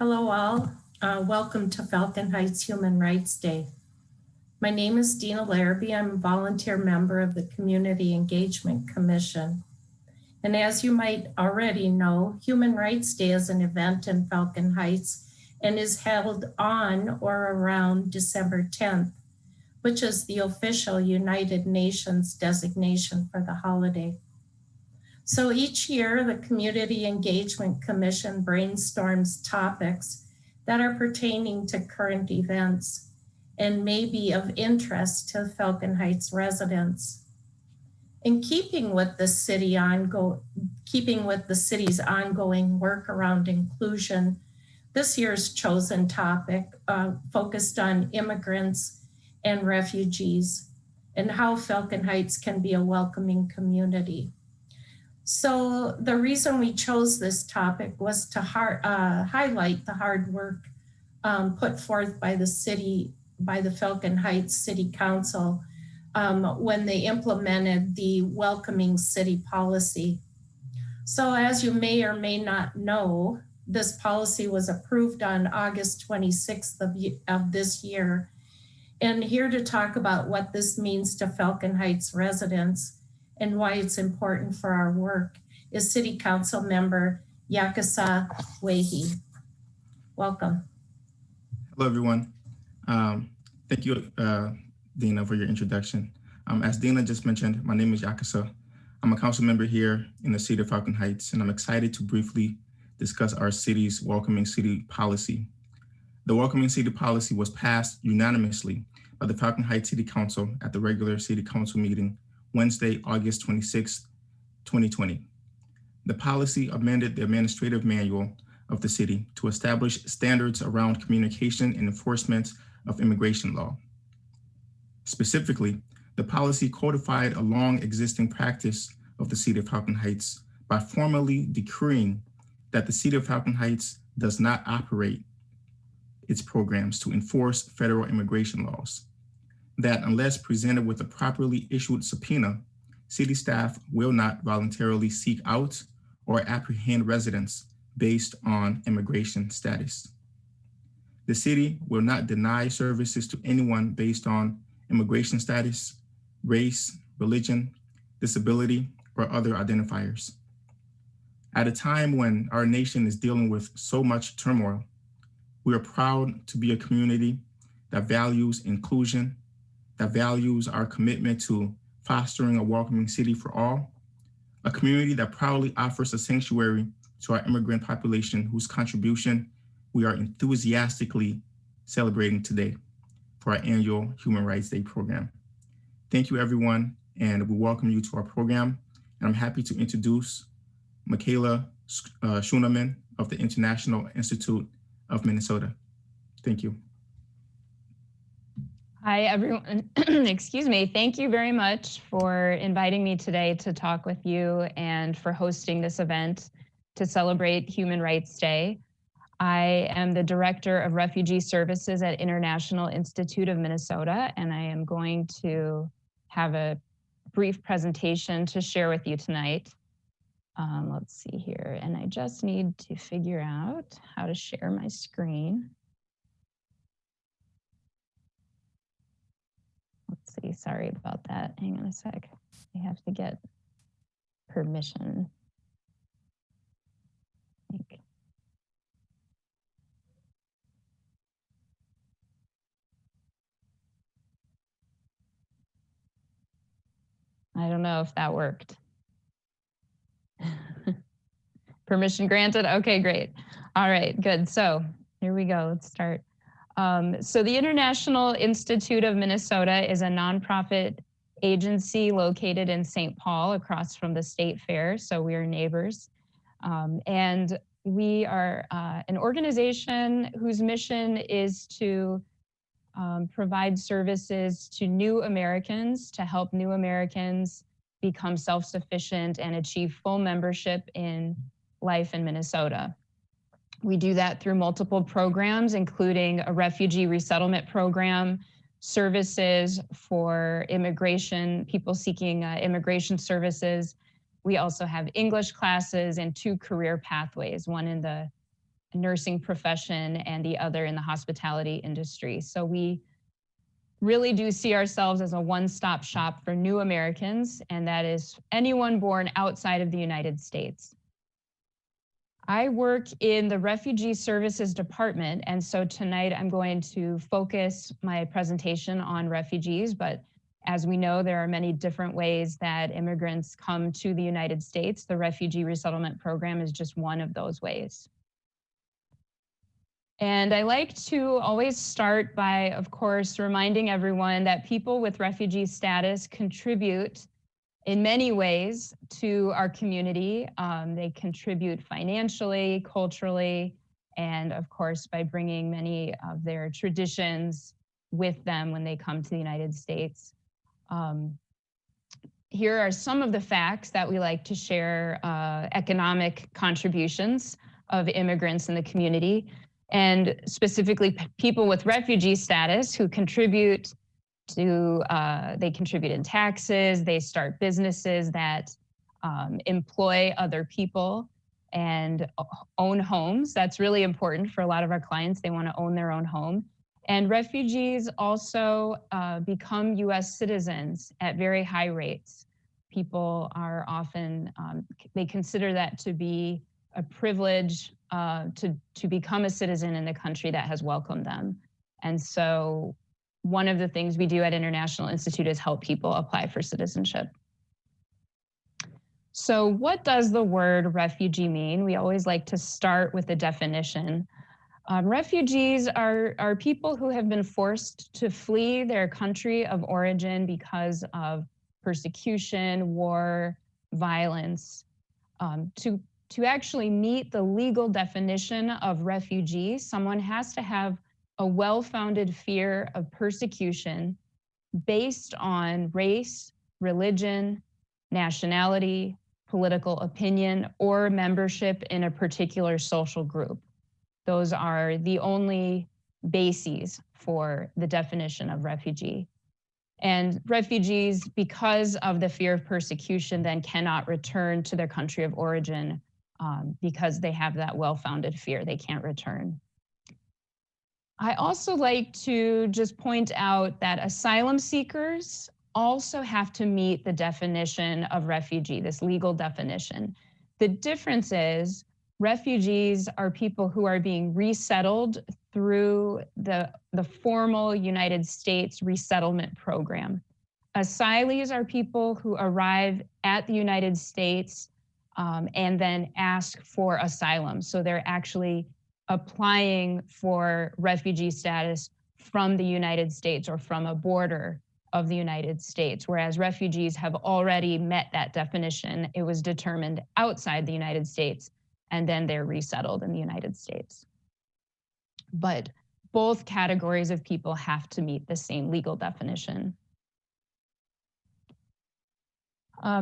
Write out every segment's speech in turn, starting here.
Hello all, welcome to Falcon Heights Human Rights Day. My name is Dena Larrabee. I'm a volunteer member of the Community Engagement Commission. And as you might already know, Human Rights Day is an event in Falcon Heights and is held on or around December 10th, which is the official United Nations designation for the holiday. So each year, the Community Engagement Commission brainstorms topics that are pertaining to current events and may be of interest to Falcon Heights residents. In keeping with the city's ongoing work around inclusion, this year's chosen topic focused on immigrants and refugees and how Falcon Heights can be a welcoming community. So the reason we chose this topic was to highlight the hard work put forth by the Falcon Heights City Council when they implemented the welcoming city policy. So as you may or may not know, this policy was approved on August 26th of this year. And here to talk about what this means to Falcon Heights residents and why it's important for our work is City Council member Yakasah Wehyee. Welcome. Hello, everyone. Thank you, Dena, for your introduction. As Dena just mentioned, my name is Yakasah. I'm a council member here in the city of Falcon Heights, and I'm excited to briefly discuss our city's welcoming city policy. The welcoming city policy was passed unanimously by the Falcon Heights City Council at the regular city council meeting Wednesday, August 26, 2020. The policy amended the administrative manual of the city to establish standards around communication and enforcement of immigration law. Specifically, the policy codified a long existing practice of the city of Falcon Heights by formally decreeing that the city of Falcon Heights does not operate its programs to enforce federal immigration laws. That unless presented with a properly issued subpoena, city staff will not voluntarily seek out or apprehend residents based on immigration status. The city will not deny services to anyone based on immigration status, race, religion, disability, or other identifiers. At a time when our nation is dealing with so much turmoil, we are proud to be a community that values inclusion, that values our commitment to fostering a welcoming city for all, a community that proudly offers a sanctuary to our immigrant population whose contribution we are enthusiastically celebrating today for our annual Human Rights Day program. Thank you, everyone, and we welcome you to our program. And I'm happy to introduce Michaela Schuneman of the International Institute of Minnesota. Thank you. Hi, everyone. Excuse me. Thank you very much for inviting me today to talk with you and for hosting this event to celebrate Human Rights Day. I am the Director of Refugee Services at International Institute of Minnesota, and I am going to have a brief presentation to share with you tonight. Let's see here, and I just need to figure out how to share my screen. Let's see, sorry about that. Hang on a sec. I have to get permission. I don't know if that worked. Permission granted? Okay, great. All right, good. So here we go. Let's start. So the International Institute of Minnesota is a nonprofit agency located in St. Paul across from the State Fair. So we are neighbors. And we are an organization whose mission is to provide services to new Americans, to help new Americans become self-sufficient and achieve full membership in life in Minnesota. We do that through multiple programs, including a refugee resettlement program, services for immigration, people seeking immigration services. We also have English classes and 2 career pathways, one in the nursing profession, and the other in the hospitality industry. So we really do see ourselves as a one-stop shop for new Americans, and that is anyone born outside of the United States. I work in the Refugee Services Department, and so tonight I'm going to focus my presentation on refugees, but as we know, there are many different ways that immigrants come to the United States. The Refugee Resettlement Program is just one of those ways. And I like to always start by, of course, reminding everyone that people with refugee status contribute in many ways to our community. They contribute financially, culturally, and of course, by bringing many of their traditions with them when they come to the United States. Here are some of the facts that we like to share, economic contributions of immigrants in the community, and specifically people with refugee status who contribute to, they contribute in taxes, they start businesses that employ other people and own homes. That's really important for a lot of our clients. They want to own their own home. And refugees also become US citizens at very high rates. People are often, they consider that to be a privilege to become a citizen in the country that has welcomed them. And so one of the things we do at International Institute is help people apply for citizenship. So what does the word refugee mean? We always like to start with the definition. Refugees are people who have been forced to flee their country of origin because of persecution, war, violence. To actually meet the legal definition of refugee, someone has to have a well-founded fear of persecution based on race, religion, nationality, political opinion, or membership in a particular social group. Those are the only bases for the definition of refugee. And refugees, because of the fear of persecution, then cannot return to their country of origin because they have that well-founded fear. They can't return. I also like to just point out that asylum seekers also have to meet the definition of refugee, this legal definition. The difference is refugees are people who are being resettled through the formal United States resettlement program. Asylees are people who arrive at the United States and then ask for asylum. So they're actually applying for refugee status from the United States or from a border of the United States, whereas refugees have already met that definition. It was determined outside the United States, and then they're resettled in the United States. But both categories of people have to meet the same legal definition.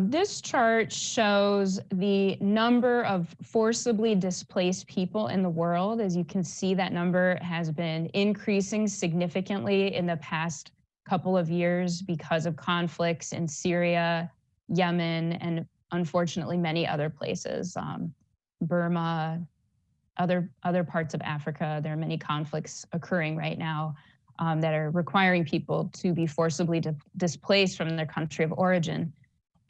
This chart shows the number of forcibly displaced people in the world. As you can see, that number has been increasing significantly in the past couple of years because of conflicts in Syria, Yemen, and unfortunately many other places, Burma, other parts of Africa. There are many conflicts occurring right now that are requiring people to be forcibly displaced from their country of origin.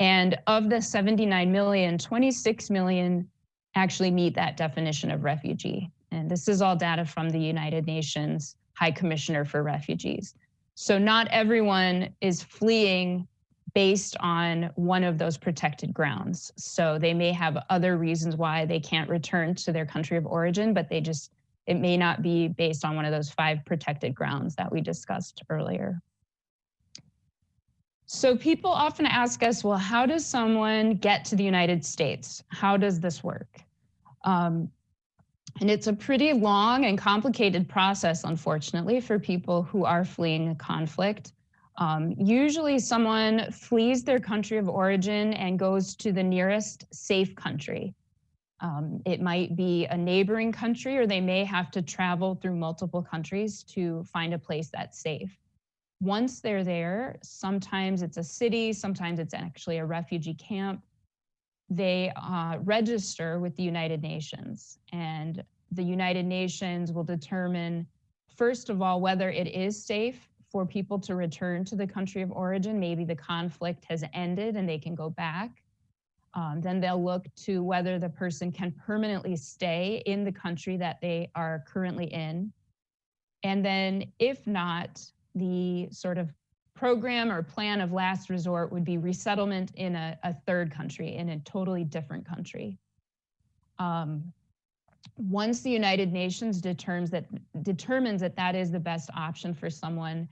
And of the 79 million, 26 million actually meet that definition of refugee. And this is all data from the United Nations High Commissioner for Refugees. So not everyone is fleeing based on one of those protected grounds. So they may have other reasons why they can't return to their country of origin, but it may not be based on one of those 5 protected grounds that we discussed earlier. So people often ask us, well, how does someone get to the United States? How does this work? And it's a pretty long and complicated process, unfortunately, for people who are fleeing a conflict. Usually someone flees their country of origin and goes to the nearest safe country. It might be a neighboring country, or they may have to travel through multiple countries to find a place that's safe. Once they're there, sometimes it's a city, sometimes it's actually a refugee camp. They register with the United Nations, and the United Nations will determine, first of all, whether it is safe for people to return to the country of origin. Maybe the conflict has ended and they can go back. Then they'll look to whether the person can permanently stay in the country that they are currently in. And then if not, the sort of program or plan of last resort would be resettlement in a third country, in a totally different country. Once the United Nations determines that that is the best option for someone,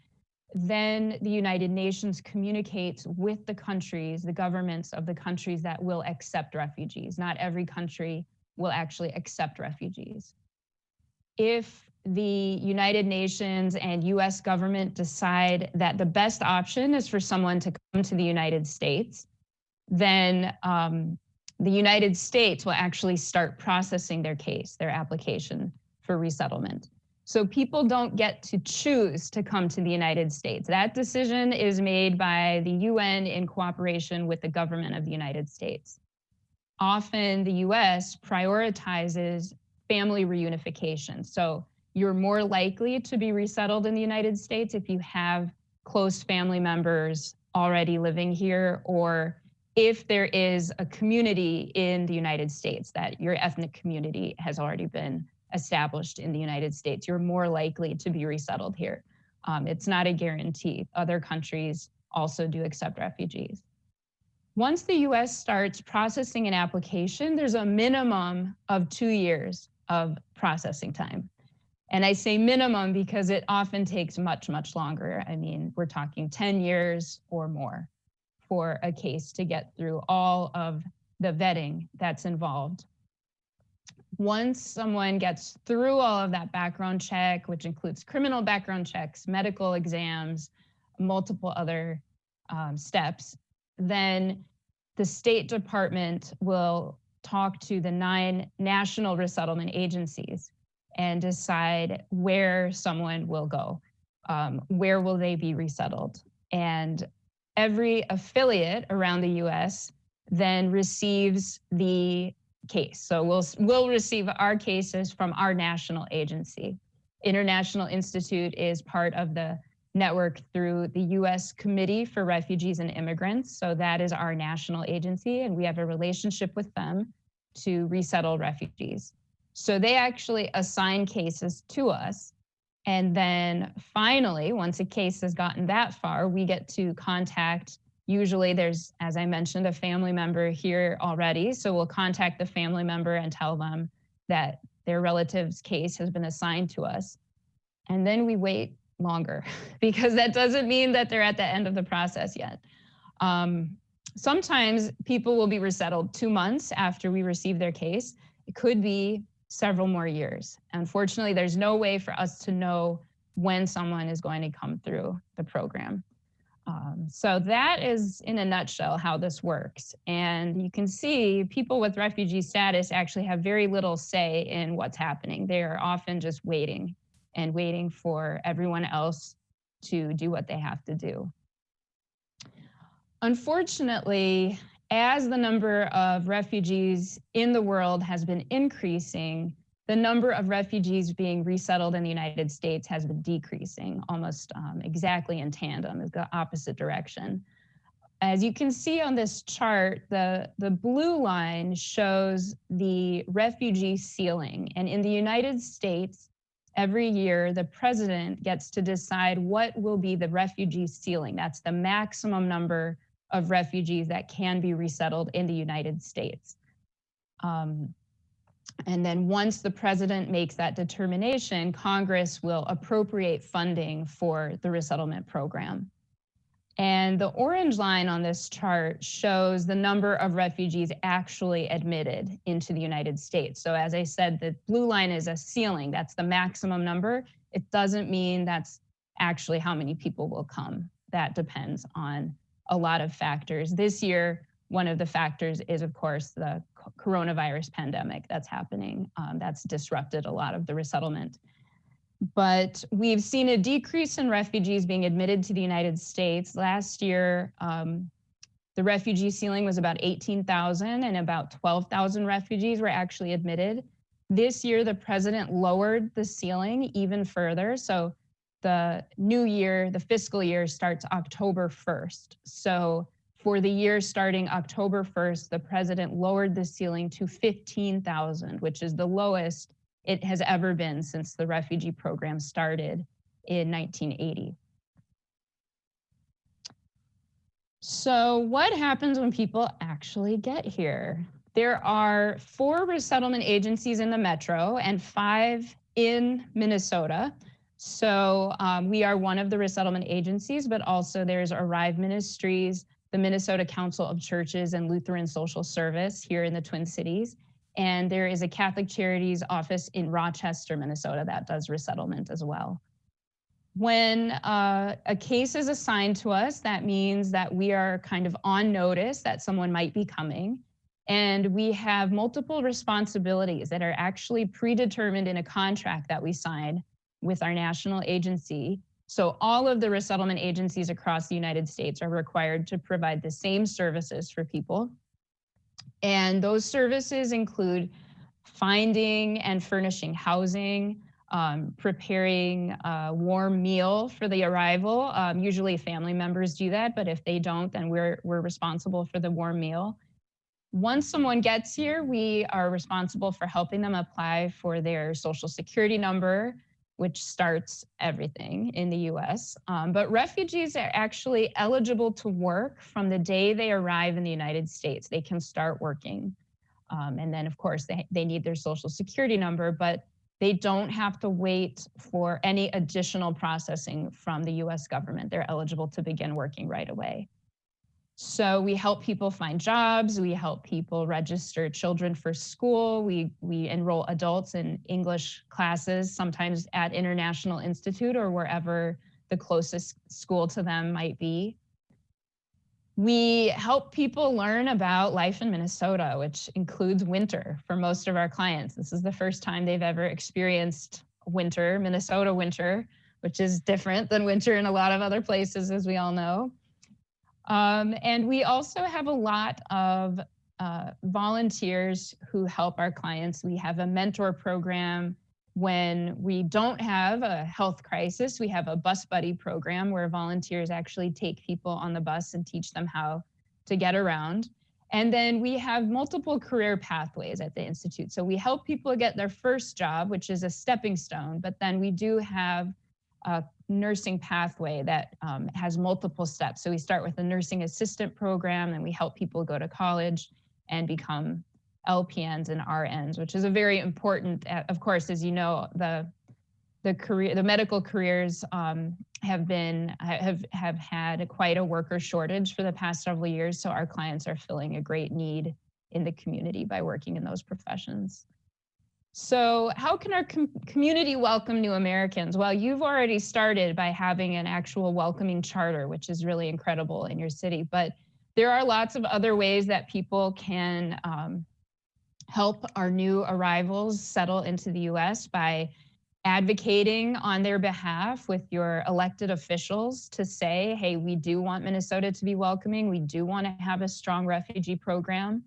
then the United Nations communicates with the countries, the governments of the countries that will accept refugees. Not every country will actually accept refugees. If the United Nations and US government decide that the best option is for someone to come to the United States, then the United States will actually start processing their case, their application for resettlement. So people don't get to choose to come to the United States. That decision is made by the UN in cooperation with the government of the United States. Often the US prioritizes family reunification. So you're more likely to be resettled in the United States if you have close family members already living here, or if there is a community in the United States, that your ethnic community has already been established in the United States, you're more likely to be resettled here. It's not a guarantee. Other countries also do accept refugees. Once the US starts processing an application, there's a minimum of 2 years of processing time. And I say minimum because it often takes much, much longer. I mean, we're talking 10 years or more for a case to get through all of the vetting that's involved. Once someone gets through all of that background check, which includes criminal background checks, medical exams, multiple other steps, then the State Department will talk to the 9 national resettlement agencies and decide where someone will go, where will they be resettled. And every affiliate around the US then receives the case. So we'll receive our cases from our national agency. International Institute is part of the network through the US Committee for Refugees and Immigrants. So that is our national agency, and we have a relationship with them to resettle refugees. So they actually assign cases to us. And then finally, once a case has gotten that far, we get to contact, usually there's, as I mentioned, a family member here already. So we'll contact the family member and tell them that their relative's case has been assigned to us. And then we wait longer because that doesn't mean that they're at the end of the process yet. Sometimes people will be resettled 2 months after we receive their case. It could be several more years. Unfortunately, there's no way for us to know when someone is going to come through the program. So that is, in a nutshell, how this works. And you can see people with refugee status actually have very little say in what's happening. They are often just waiting and waiting for everyone else to do what they have to do. Unfortunately, as the number of refugees in the world has been increasing, the number of refugees being resettled in the United States has been decreasing, almost exactly in tandem, is the opposite direction. As you can see on this chart, the blue line shows the refugee ceiling. And in the United States, every year, the president gets to decide what will be the refugee ceiling. That's the maximum number of refugees that can be resettled in the United States. And then once the president makes that determination, Congress will appropriate funding for the resettlement program. And the orange line on this chart shows the number of refugees actually admitted into the United States. So as I said, the blue line is a ceiling. That's the maximum number. It doesn't mean that's actually how many people will come. That depends on a lot of factors. This year, one of the factors is, of course, the coronavirus pandemic that's happening. That's disrupted a lot of the resettlement. But we've seen a decrease in refugees being admitted to the United States. Last year, the refugee ceiling was about 18,000 and about 12,000 refugees were actually admitted. This year, the president lowered the ceiling even further. So the new year, the fiscal year starts October 1st. So for the year starting October 1st, the president lowered the ceiling to 15,000, which is the lowest it has ever been since the refugee program started in 1980. So what happens when people actually get here? There are 4 resettlement agencies in the metro and 5 in Minnesota. So we are one of the resettlement agencies, but also there's Arrive Ministries, the Minnesota Council of Churches, and Lutheran Social Service here in the Twin Cities. And there is a Catholic Charities office in Rochester, Minnesota that does resettlement as well. When a case is assigned to us, that means that we are kind of on notice that someone might be coming. And we have multiple responsibilities that are actually predetermined in a contract that we sign with our national agency. So all of the resettlement agencies across the United States are required to provide the same services for people. And those services include finding and furnishing housing, preparing a warm meal for the arrival. Usually family members do that, but if they don't, then we're responsible for the warm meal. Once someone gets here, we are responsible for helping them apply for their Social Security number, which starts everything in the US. But refugees are actually eligible to work from the day they arrive in the United States. They can start working. And then of course they need their Social Security number, but they don't have to wait for any additional processing from the US government. They're eligible to begin working right away. So we help people find jobs, we help people register children for school, we enroll adults in English classes, sometimes at International Institute or wherever the closest school to them might be. We help people learn about life in Minnesota, which includes winter for most of our clients. This is the first time they've ever experienced winter, Minnesota winter, which is different than winter in a lot of other places, as we all know. And we also have a lot of volunteers who help our clients. We have a mentor program. When we don't have a health crisis, we have a bus buddy program where volunteers actually take people on the bus and teach them how to get around. And then we have multiple career pathways at the Institute. So we help people get their first job, which is a stepping stone, but then we do have a nursing pathway that has multiple steps. So we start with a nursing assistant program, and we help people go to college and become LPNs and RNs, which is a very important, of course, as you know, the medical careers have had quite a worker shortage for the past several years. So our clients are filling a great need in the community by working in those professions. So how can our community welcome new Americans? Well, you've already started by having an actual welcoming charter, which is really incredible in your city. But there are lots of other ways that people can help our new arrivals settle into the US by advocating on their behalf with your elected officials to say, hey, we do want Minnesota to be welcoming. We do want to have a strong refugee program.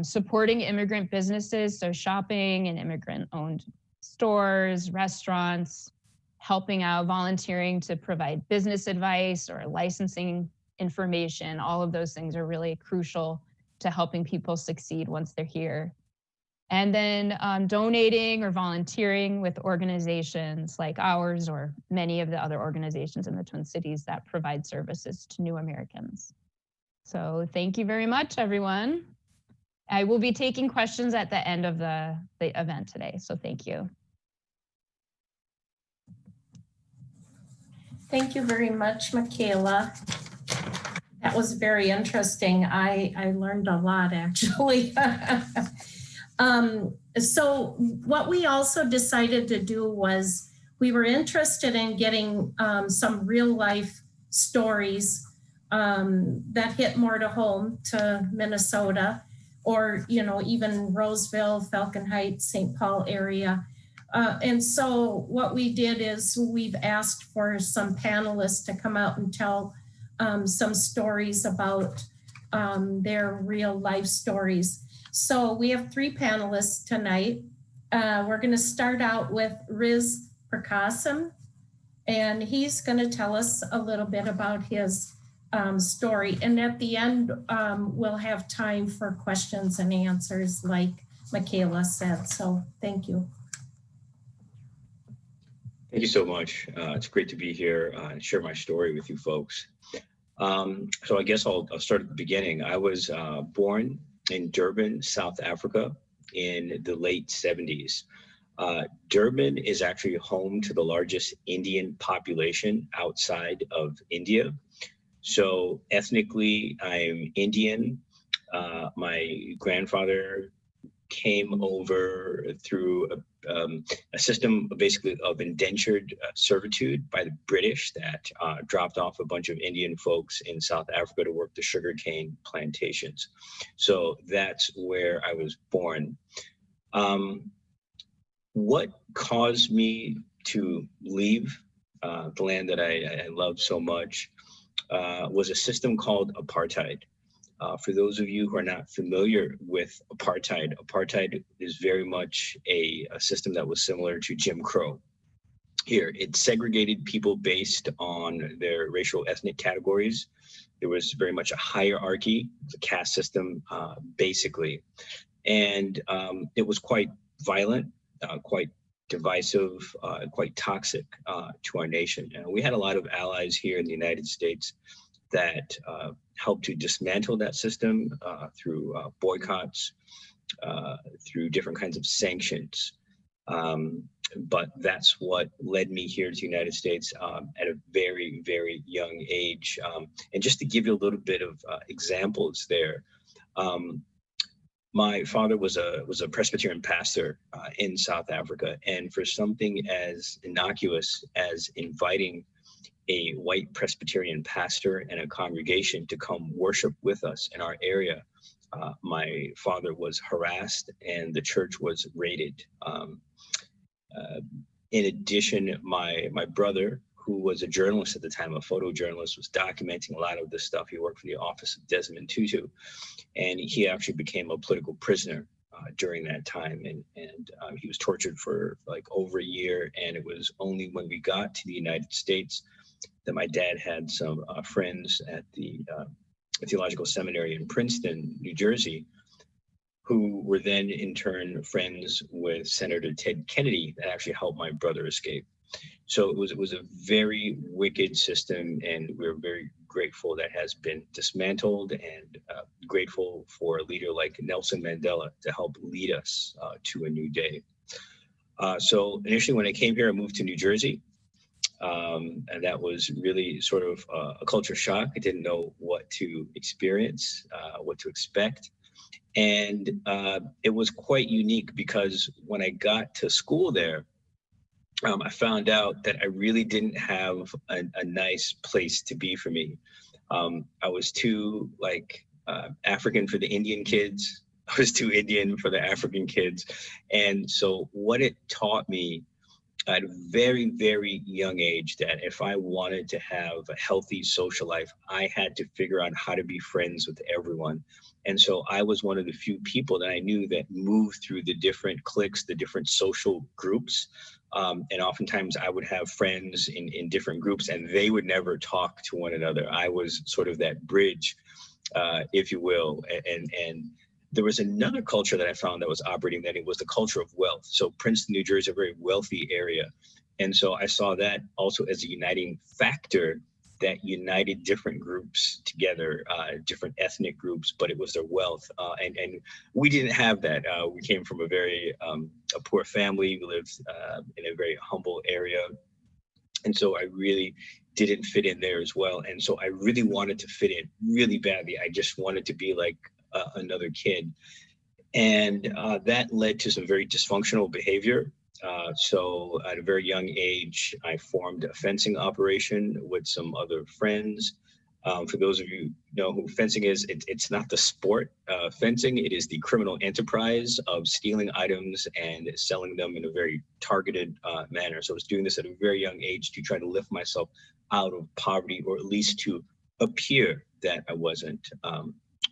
Supporting immigrant businesses, so shopping and immigrant-owned stores, restaurants, helping out, volunteering to provide business advice or licensing information. All of those things are really crucial to helping people succeed once they're here. And then donating or volunteering with organizations like ours or many of the other organizations in the Twin Cities that provide services to new Americans. So thank you very much, everyone. I will be taking questions at the end of the event today, so thank you. Thank you very much, Michaela. That was very interesting. I learned a lot, actually. So what we also decided to do was we were interested in getting some real life stories that hit more to home to Minnesota, or even Roseville, Falcon Heights, St. Paul area. And so what we did is we've asked for some panelists to come out and tell some stories about their real life stories. So we have 3 panelists tonight. We're going to start out with Riz Prakasim, and he's going to tell us a little bit about his story. And at the end, we'll have time for questions and answers like Michaela said. So thank you. Thank you so much. It's great to be here and share my story with you folks. So I guess I'll start at the beginning. I was born in Durban, South Africa in the late 70s. Durban is actually home to the largest Indian population outside of India. So ethnically, I'm Indian. My grandfather came over through a system basically of indentured servitude by the British that dropped off a bunch of Indian folks in South Africa to work the sugarcane plantations. So that's where I was born. What caused me to leave the land that I love so much was a system called apartheid. For those of you who are not familiar with apartheid, apartheid is very much a system that was similar to Jim Crow. Here, it segregated people based on their racial ethnic categories. There was very much a hierarchy, the caste system, basically. And it was quite violent, quite divisive, quite toxic to our nation. And we had a lot of allies here in the United States that helped to dismantle that system through boycotts, through different kinds of sanctions. But that's what led me here to the United States at a very, very young age. And just to give you a little bit of examples there, my father was a Presbyterian pastor in South Africa, and for something as innocuous as inviting a white Presbyterian pastor and a congregation to come worship with us in our area, my father was harassed and the church was raided. In addition, my brother, who was a journalist at the time, a photojournalist, was documenting a lot of this stuff. He worked for the office of Desmond Tutu, and he actually became a political prisoner during that time. And he was tortured for like over a year. And it was only when we got to the United States that my dad had some friends at the Theological Seminary in Princeton, New Jersey, who were then in turn friends with Senator Ted Kennedy that actually helped my brother escape. So it was a very wicked system, and we're very grateful that has been dismantled, and grateful for a leader like Nelson Mandela to help lead us to a new day. So initially when I came here, I moved to New Jersey. And that was really sort of a culture shock. I didn't know what to experience, what to expect. And it was quite unique because when I got to school there, I found out that I really didn't have a nice place to be for me. I was too African for the Indian kids. I was too Indian for the African kids. And so what it taught me at a very, very young age, that if I wanted to have a healthy social life, I had to figure out how to be friends with everyone. And so I was one of the few people that I knew that moved through the different cliques, the different social groups. And oftentimes I would have friends in different groups and they would never talk to one another. I was sort of that bridge, if you will. And there was another culture that I found that was operating, that it was the culture of wealth. So Princeton, New Jersey, a very wealthy area. And so I saw that also as a uniting factor that united different groups together, different ethnic groups, but it was their wealth. And we didn't have that. We came from a very a poor family. We lived in a very humble area. And so I really didn't fit in there as well. And so I really wanted to fit in really badly. I just wanted to be like another kid. And that led to some very dysfunctional behavior. So at a very young age, I formed a fencing operation with some other friends. For those of you who know who fencing is, it's not the sport fencing, it is the criminal enterprise of stealing items and selling them in a very targeted manner. So I was doing this at a very young age to try to lift myself out of poverty, or at least to appear that I wasn't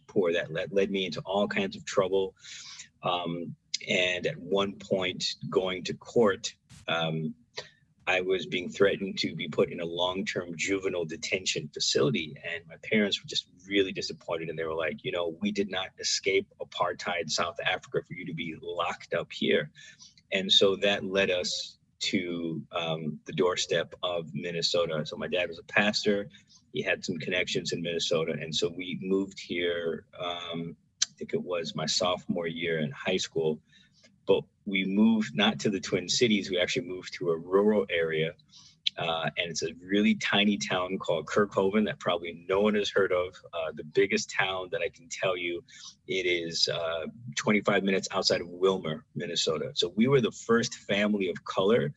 poor. That led me into all kinds of trouble. And at one point going to court, I was being threatened to be put in a long-term juvenile detention facility. And my parents were just really disappointed. And they were like, you know, we did not escape apartheid South Africa for you to be locked up here. And so that led us to the doorstep of Minnesota. So my dad was a pastor. He had some connections in Minnesota. And so we moved here, I think it was my sophomore year in high school. But we moved not to the Twin Cities, we actually moved to a rural area. And it's a really tiny town called Kirkhoven that probably no one has heard of. The biggest town that I can tell you, it is 25 minutes outside of Wilmer, Minnesota. So we were the first family of color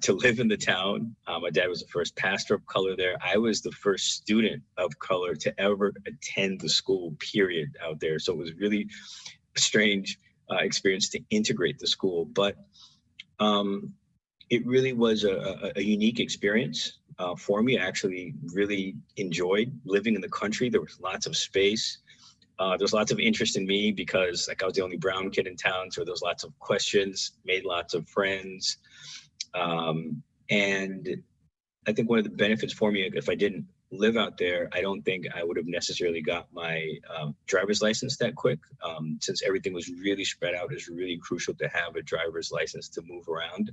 to live in the town. My dad was the first pastor of color there. I was the first student of color to ever attend the school, period, out there. So it was really strange experience to integrate the school, but it really was a unique experience for me. I actually really enjoyed living in the country. There was lots of space. There was lots of interest in me because like I was the only brown kid in town, so there was lots of questions, made lots of friends. And I think one of the benefits for me, if I didn't live out there, I don't think I would have necessarily got my driver's license that quick. Since everything was really spread out, it's really crucial to have a driver's license to move around.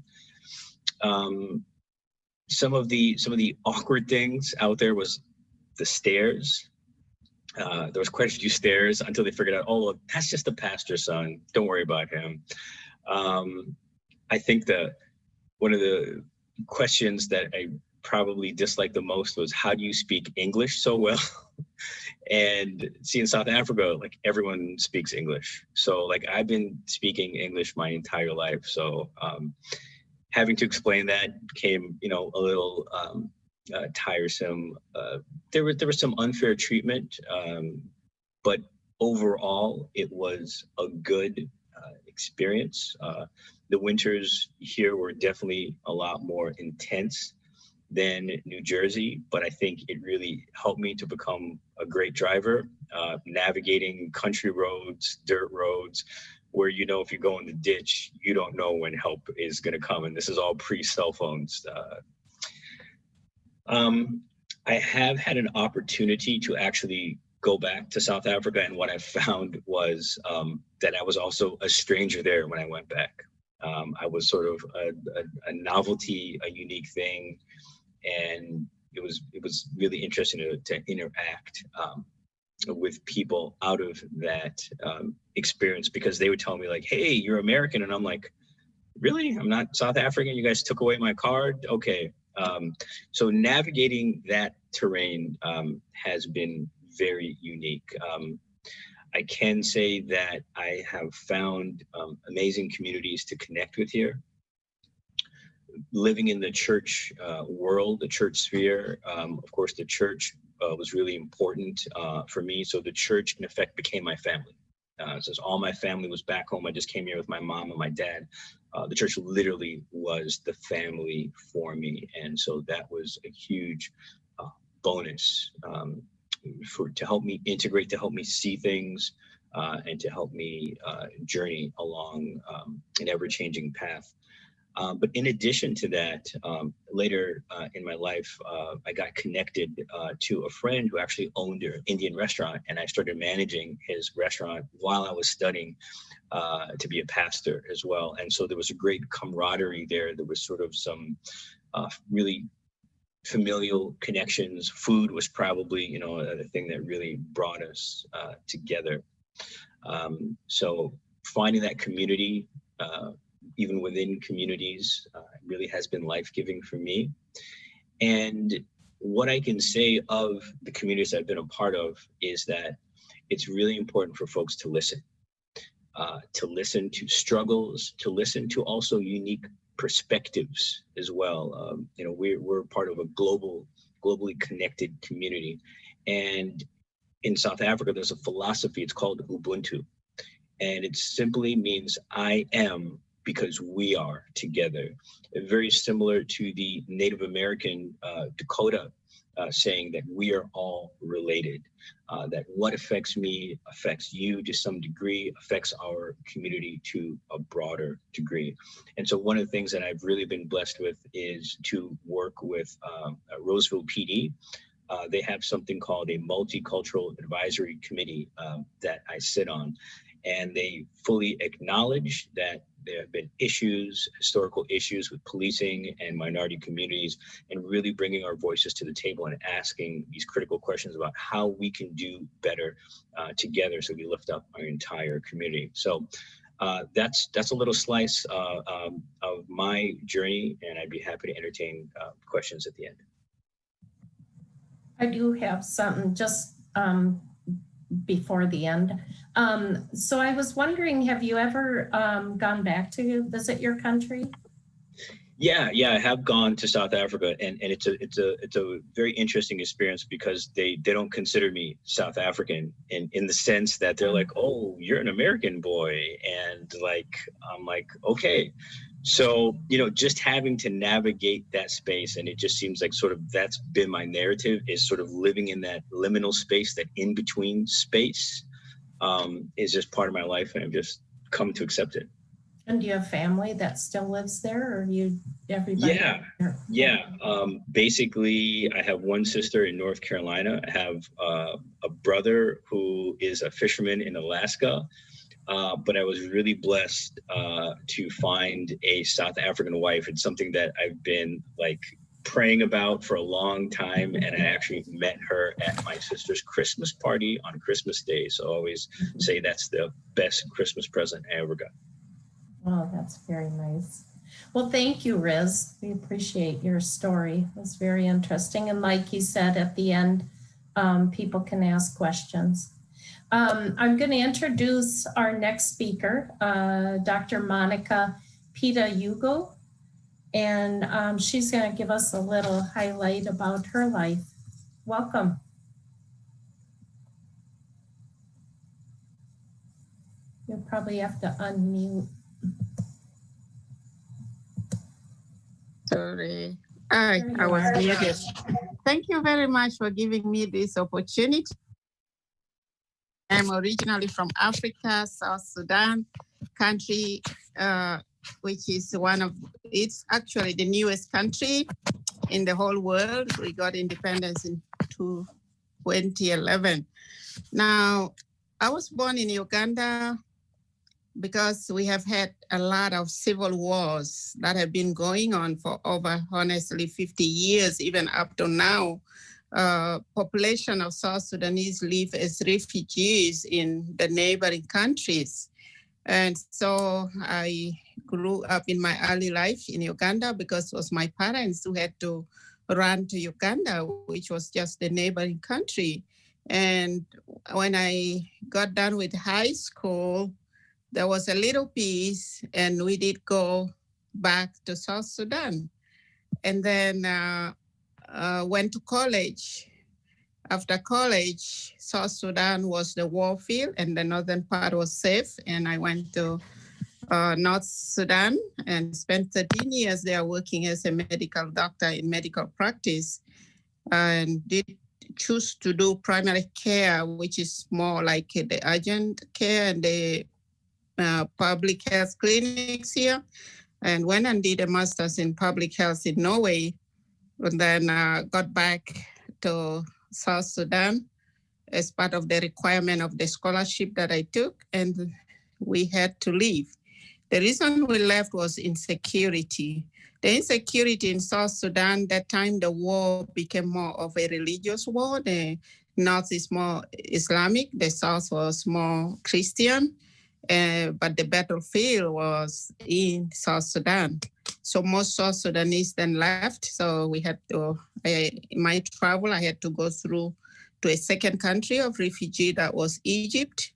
Some of the awkward things out there was the stairs. There was quite a few stairs until they figured out, oh, well, that's just the pastor's son. Don't worry about him. I think that one of the questions that I probably disliked the most was, how do you speak English so well? And see, in South Africa, like everyone speaks English. So like I've been speaking English my entire life. So having to explain that became, you know, a little tiresome. There was some unfair treatment, but overall it was a good experience. The winters here were definitely a lot more intense than New Jersey, but I think it really helped me to become a great driver, navigating country roads, dirt roads, where, you know, if you go in the ditch, you don't know when help is going to come. And this is all pre-cell phones. I have had an opportunity to actually go back to South Africa. And what I found was that I was also a stranger there when I went back. I was sort of a novelty, a unique thing. And it was really interesting to interact with people out of that experience, because they would tell me like, hey, you're American. And I'm like, really? I'm not South African? You guys took away my card? Okay. So navigating that terrain has been very unique. I can say that I have found amazing communities to connect with here. Living in the church world, the church sphere, of course, the church was really important for me. So the church, in effect, became my family. Since all my family was back home, I just came here with my mom and my dad. The church literally was the family for me. And so that was a huge bonus to help me integrate, to help me see things, and to help me journey along an ever-changing path. But in addition to that, later in my life, I got connected to a friend who actually owned an Indian restaurant, and I started managing his restaurant while I was studying to be a pastor as well. And so there was a great camaraderie there. There was sort of some really familial connections. Food was probably, you know, the thing that really brought us together. So finding that community, even within communities, really has been life-giving for me. And what I can say of the communities I've been a part of is that it's really important for folks to listen to struggles, to listen to also unique perspectives as well. You know, we're part of a globally connected community. And in South Africa, there's a philosophy, it's called Ubuntu. And it simply means I am because we are together. Very similar to the Native American Dakota saying that we are all related, that what affects me affects you to some degree, affects our community to a broader degree. And so one of the things that I've really been blessed with is to work with Roseville PD. They have something called a multicultural advisory committee that I sit on, and they fully acknowledge that there have been issues, historical issues with policing and minority communities, and really bringing our voices to the table and asking these critical questions about how we can do better together so we lift up our entire community. So that's a little slice of my journey, and I'd be happy to entertain questions at the end. I do have something just before the end. So I was wondering, have you ever gone back to visit your country? Yeah, I have gone to South Africa, and it's a very interesting experience because they don't consider me South African in the sense that they're like, oh, you're an American boy, and like I'm like, okay. So, just having to navigate that space, and it just seems like sort of that's been my narrative, is sort of living in that liminal space, that in-between space, is just part of my life, and I've just come to accept it. And do you have family that still lives there, or everybody? Yeah. Basically, I have one sister in North Carolina. I have a brother who is a fisherman in Alaska. But I was really blessed to find a South African wife. It's something that I've been like praying about for a long time, and I actually met her at my sister's Christmas party on Christmas Day. So I always say that's the best Christmas present I ever got. Oh, that's very nice. Well, thank you, Riz. We appreciate your story. It was very interesting. And like you said at the end, people can ask questions. I'm going to introduce our next speaker, Dr. Monica Pita-Yugu, and she's going to give us a little highlight about her life. Welcome. You'll probably have to unmute. Sorry, I was muted. Thank you very much for giving me this opportunity. I'm originally from Africa, South Sudan country, which is it's actually the newest country in the whole world. We got independence in 2011. Now, I was born in Uganda because we have had a lot of civil wars that have been going on for over, honestly, 50 years, even up to now. Population of South Sudanese live as refugees in the neighboring countries. And so I grew up in my early life in Uganda because it was my parents who had to run to Uganda, which was just the neighboring country. And when I got done with high school, there was a little peace, and we did go back to South Sudan. And then went to college. After college, South Sudan was the war field, and the northern part was safe. And I went to North Sudan and spent 13 years there working as a medical doctor in medical practice, and did choose to do primary care, which is more like the urgent care and the public health clinics here, and went and did a master's in public health in Norway, and then got back to South Sudan as part of the requirement of the scholarship that I took, and we had to leave. The reason we left was insecurity. The insecurity in South Sudan, that time the war became more of a religious war. The North is more Islamic, the South was more Christian. But the battlefield was in South Sudan. So most South Sudanese then left. So we had to, in my travel, I had to go through to a second country of refugee that was Egypt.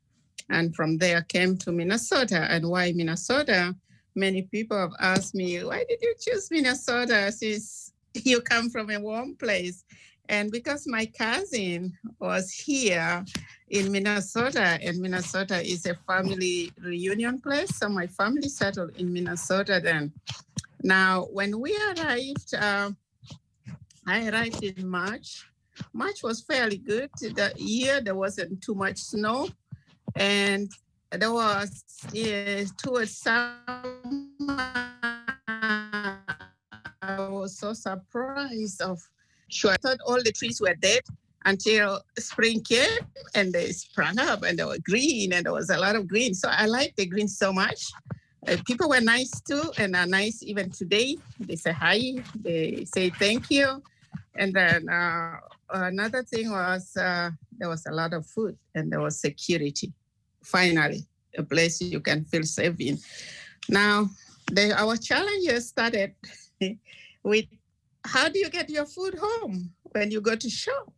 And from there came to Minnesota. And why Minnesota? Many people have asked me, why did you choose Minnesota since you come from a warm place? And because my cousin was here in Minnesota, and Minnesota is a family reunion place, so my family settled in Minnesota then. Now, when we arrived, I arrived in March March was fairly good. The year there wasn't too much snow, and there was towards summer. I was so surprised of. Sure, I thought all the trees were dead until spring came and they sprung up and they were green and there was a lot of green. So I liked the green so much. People were nice too and are nice even today. They say hi, they say thank you. And then another thing was there was a lot of food and there was security. Finally, a place you can feel safe in. Now, our challenges started with how do you get your food home when you go to shop?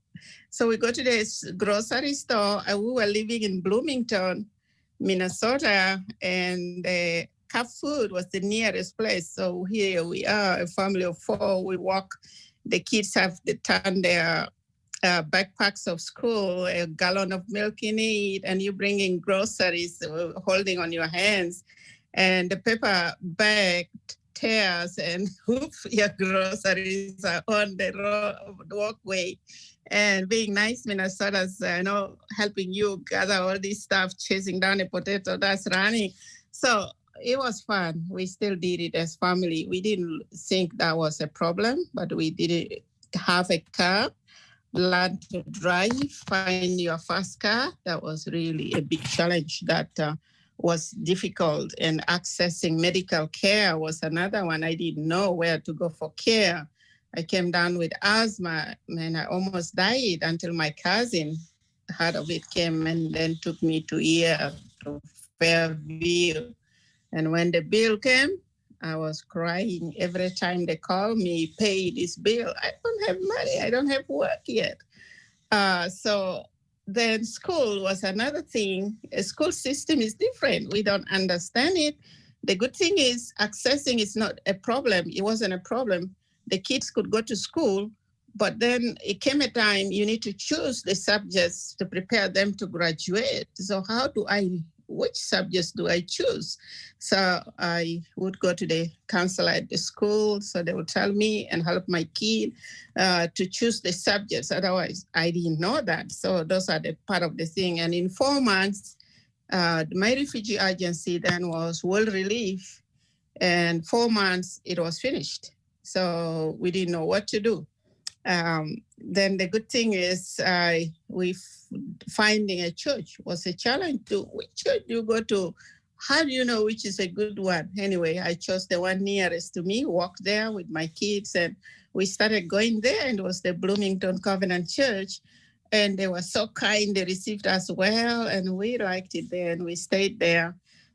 So we go to the grocery store. We were living in Bloomington, Minnesota, and the Cup Food was the nearest place. So here we are, a family of 4. We walk. The kids have to turn their backpacks of school, a gallon of milk in it, and you bring in groceries holding on your hands. And the paper bag tears and whoops, your groceries are on the walkway. And being nice Minnesotans, helping you gather all this stuff, chasing down a potato that's running. So it was fun. We still did it as family. We didn't think that was a problem, but we didn't have a car, learn to drive, find your first car. That was really a big challenge that was difficult. And accessing medical care was another one. I didn't know where to go for care. I came down with asthma and I almost died until my cousin heard of it, came and then took me to Fairview. And when the bill came, I was crying every time they call me, pay this bill. I don't have money. I don't have work yet. So then school was another thing. A school system is different. We don't understand it. The good thing is accessing is not a problem. It wasn't a problem. The kids could go to school, but then it came a time you need to choose the subjects to prepare them to graduate. So which subjects do I choose? So I would go to the counselor at the school, so they would tell me and help my kid to choose the subjects. Otherwise, I didn't know that. So those are the part of the thing. And in 4 months, my refugee agency then was World Relief, and 4 months it was finished. So we didn't know what to do. Then the good thing is finding a church was a challenge too. Which church do you go to? How do you know which is a good one? Anyway, I chose the one nearest to me, walked there with my kids, and we started going there, and it was the Bloomington Covenant Church. And they were so kind, they received us well, and we liked it there, and we stayed there.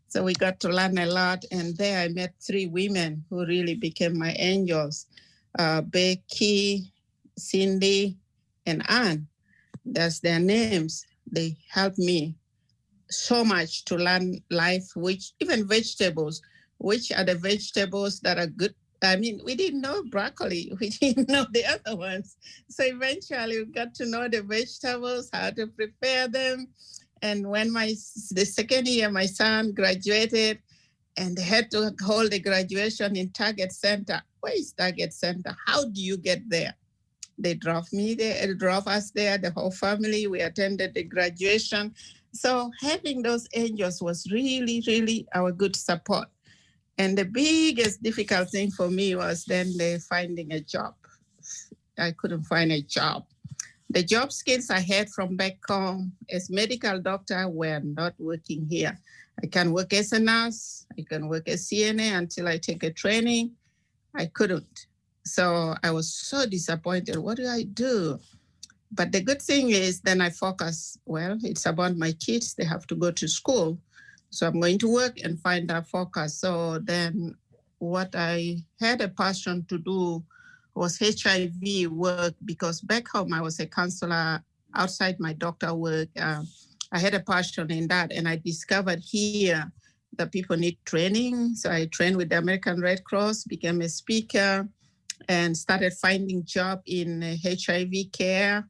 So we got to learn a lot, and there I met 3 women who really became my angels, Becky, Cindy, and Anne. That's their names. They helped me so much to learn life, even vegetables, which are the vegetables that are good. I mean, we didn't know broccoli. We didn't know the other ones. So eventually we got to know the vegetables, how to prepare them. And when the second year, my son graduated and they had to hold the graduation in Target Center. Where is Target Center? How do you get there? They drove me there, drove us there, the whole family. We attended the graduation. So having those angels was really, really our good support. And the biggest difficult thing for me was then finding a job. I couldn't find a job. The job skills I had from back home as medical doctor were not working here. I can work as a nurse, I can work as CNA until I take a training. I couldn't. So I was so disappointed. What do I do? But the good thing is then I focus, well, it's about my kids. They have to go to school. So I'm going to work and find that focus. So then what I had a passion to do was HIV work, because back home I was a counselor outside my doctor work. I had a passion in that, and I discovered here that people need training. So I trained with the American Red Cross, became a speaker, and started finding job in HIV care.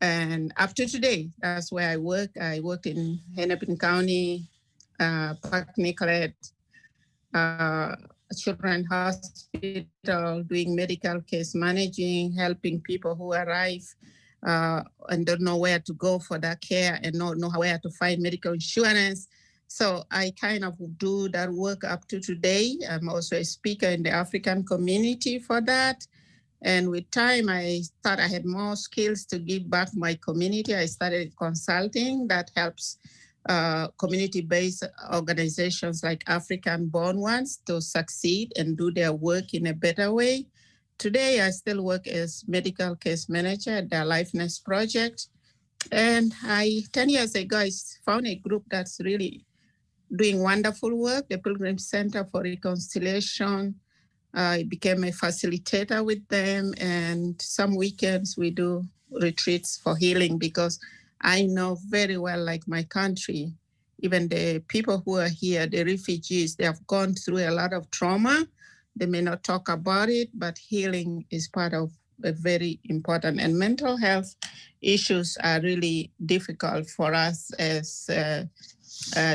And up to today, that's where I work. I worked in Hennepin County, Park Nicollet, Children's Hospital, doing medical case managing, helping people who arrive and don't know where to go for that care and not know where to find medical insurance. So I kind of do that work up to today. I'm also a speaker in the African community for that. And with time, I thought I had more skills to give back my community. I started consulting that helps community-based organizations like African-born ones to succeed and do their work in a better way. Today, I still work as medical case manager at the Aliveness Project. And 10 years ago, I found a group that's really doing wonderful work, the Pilgrim Center for Reconciliation. I became a facilitator with them, and some weekends we do retreats for healing because I know very well, like my country, even the people who are here, the refugees, they have gone through a lot of trauma. They may not talk about it, but healing is part of a very important, and mental health issues are really difficult for us as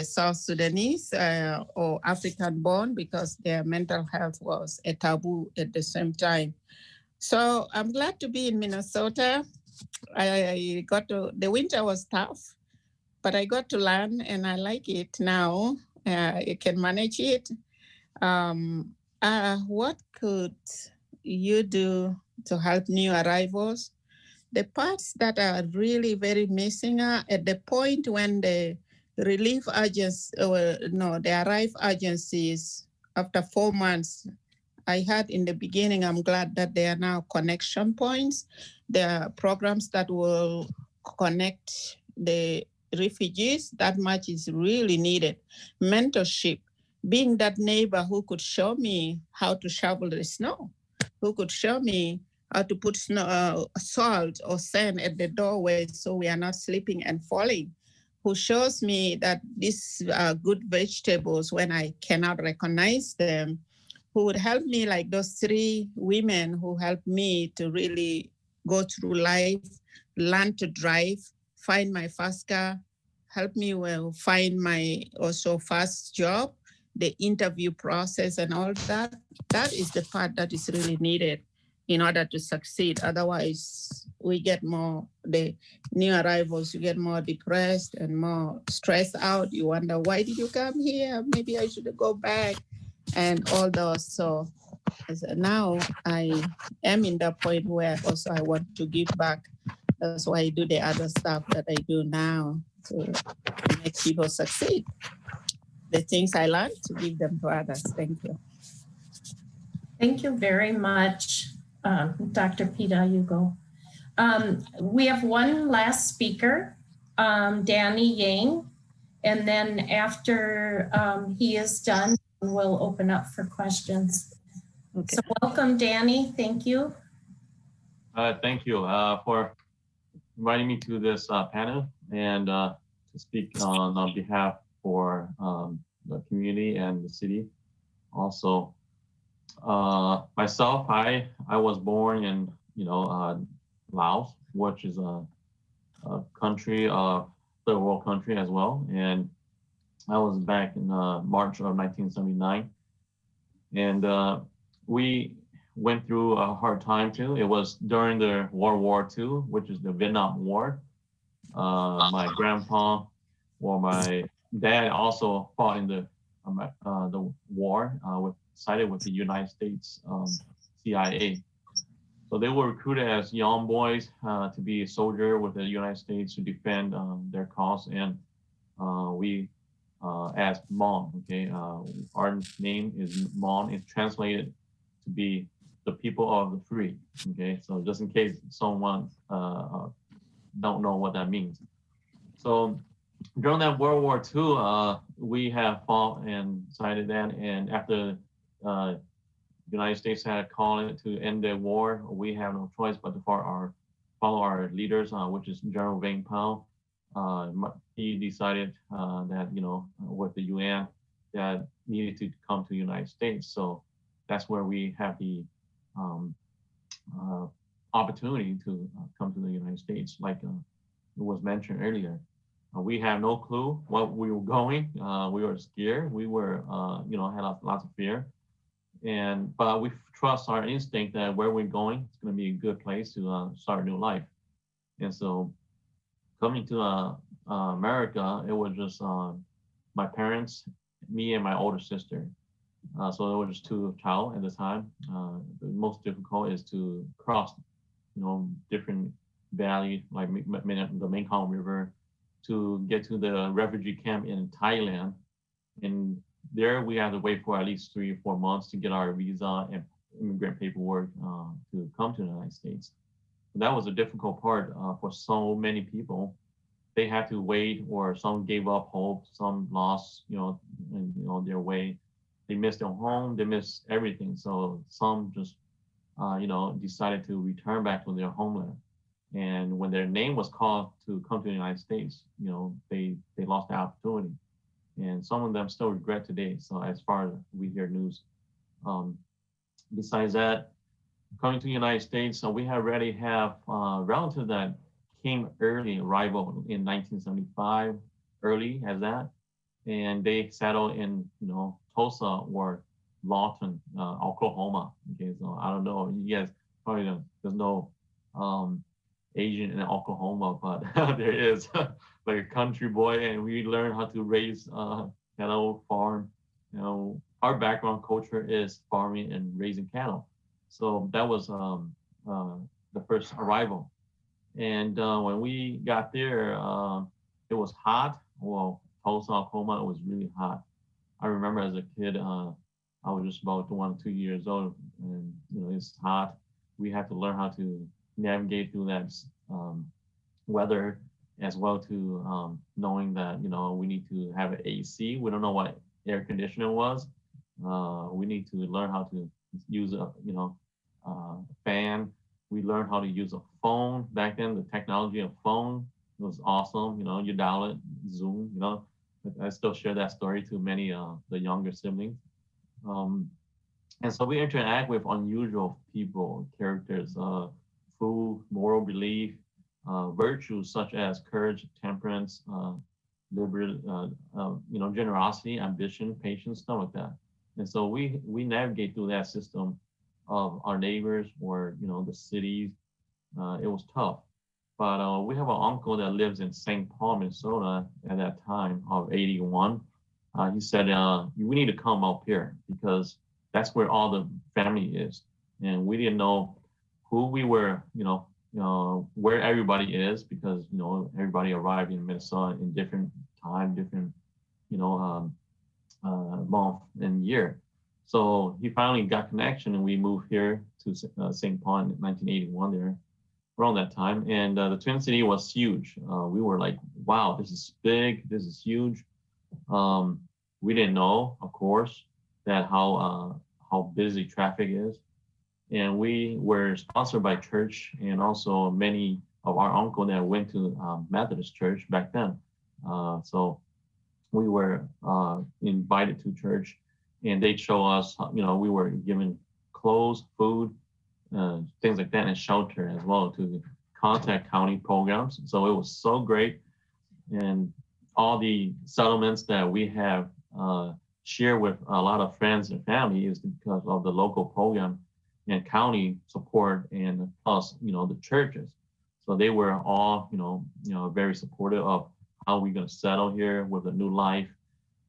South Sudanese or African born because their mental health was a taboo at the same time. So I'm glad to be in Minnesota. I got to, the winter was tough, but I got to learn and I like it now. I can manage it. What could you do to help new arrivals? The parts that are really very missing are at the point when the relief agencies, the arrive agencies, after 4 months, I had in the beginning, I'm glad that there are now connection points. There are programs that will connect the refugees. That much is really needed. Mentorship, being that neighbor who could show me how to shovel the snow, who could show me how to put salt or sand at the doorway so we are not slipping and falling, who shows me that these are good vegetables when I cannot recognize them, who would help me like those 3 women who helped me to really go through life, learn to drive, find my first car, help me find my also first job, the interview process and all that. That is the part that is really needed in order to succeed. Otherwise, we get more, the new arrivals, you get more depressed and more stressed out. You wonder, why did you come here? Maybe I should go back and all those. So now I am in the point where also I want to give back. That's why I do the other stuff that I do now to make people succeed. The things I learned to give them to others. Thank you. Thank you very much, Dr. Pita-Yugu. We have one last speaker, Danny Yang, and then after he is done, we'll open up for questions. Okay. So welcome, Danny. Thank you. Thank you for inviting me to this panel and to speak on behalf for the community and the city. Also, myself, I was born in Laos, which is a country, third world country as well, and I was back in March of 1979, and we went through a hard time too. It was during the World War II, which is the Vietnam War. My grandpa, or my dad, also fought in the war, sided with the United States CIA. So they were recruited as young boys to be a soldier with the United States to defend their cause, and we as Mon. Okay, our name is Mon. It's translated to be the people of the free. Okay, so just in case someone don't know what that means. So during that World War II, we have fought and sided that, and after the United States had called it to end the war, we have no choice but to follow our leaders, which is General Vang Pao. He decided that, with the UN, that needed to come to the United States. So that's where we have the opportunity to come to the United States, like it was mentioned earlier. We have no clue what we were going. We were scared. We were, had lots of fear. But we trust our instinct that where we're going, it's going to be a good place to start a new life. And so coming to America, it was just my parents, me, and my older sister. So there were just two child at the time. The most difficult is to cross, different valley like the Mekong River to get to the refugee camp in Thailand. And there we had to wait for at least 3 or 4 months to get our visa and immigrant paperwork to come to the United States. And that was a difficult part for so many people. They had to wait, or some gave up hope, some lost, their way. They missed their home, they missed everything. So some just, decided to return back to their homeland. And when their name was called to come to the United States, they lost the opportunity. And some of them still regret today. So as far as we hear news, besides that, coming to the United States, so we already have relatives that came early arrival in 1975, early as that, and they settled in Tulsa or Lawton, Oklahoma. Okay, so I don't know, you guys probably don't, there's no Asian in Oklahoma, but there is like a country boy, and we learn how to raise cattle, farm. Our background culture is farming and raising cattle. So that was the first arrival. And when we got there, it was hot. Well, Tulsa, Oklahoma, it was really hot. I remember as a kid, I was just about 1 or 2 years old, and it's hot. We had to learn how to navigate through that weather, as well to knowing that we need to have an AC. We don't know what air conditioner was. We need to learn how to use a fan. We learned how to use a phone. Back then, the technology of phone was awesome. You dial it, Zoom. I still share that story to many the younger siblings. And so we interact with unusual people, characters, food, moral belief, virtues such as courage, temperance, generosity, ambition, patience, stuff like that. And so we navigate through that system of our neighbors or the cities. It was tough, but we have an uncle that lives in St. Paul, Minnesota at that time of 81. He said, we need to come up here because that's where all the family is. And we didn't know who we were, where everybody is, because, everybody arrived in Minnesota in different time, different, month and year. So he finally got connection, and we moved here to St. Paul in 1981 there, around that time. And the Twin City was huge. We were like, wow, this is big, this is huge. We didn't know, of course, that how busy traffic is. And we were sponsored by church, and also many of our uncle that went to Methodist church back then. So we were invited to church, and they'd show us, we were given clothes, food, things like that, and shelter as well to contact county programs. So it was so great. And all the settlements that we have shared with a lot of friends and family is because of the local program and county support, and plus, the churches. So they were all, very supportive of how we're going to settle here with a new life,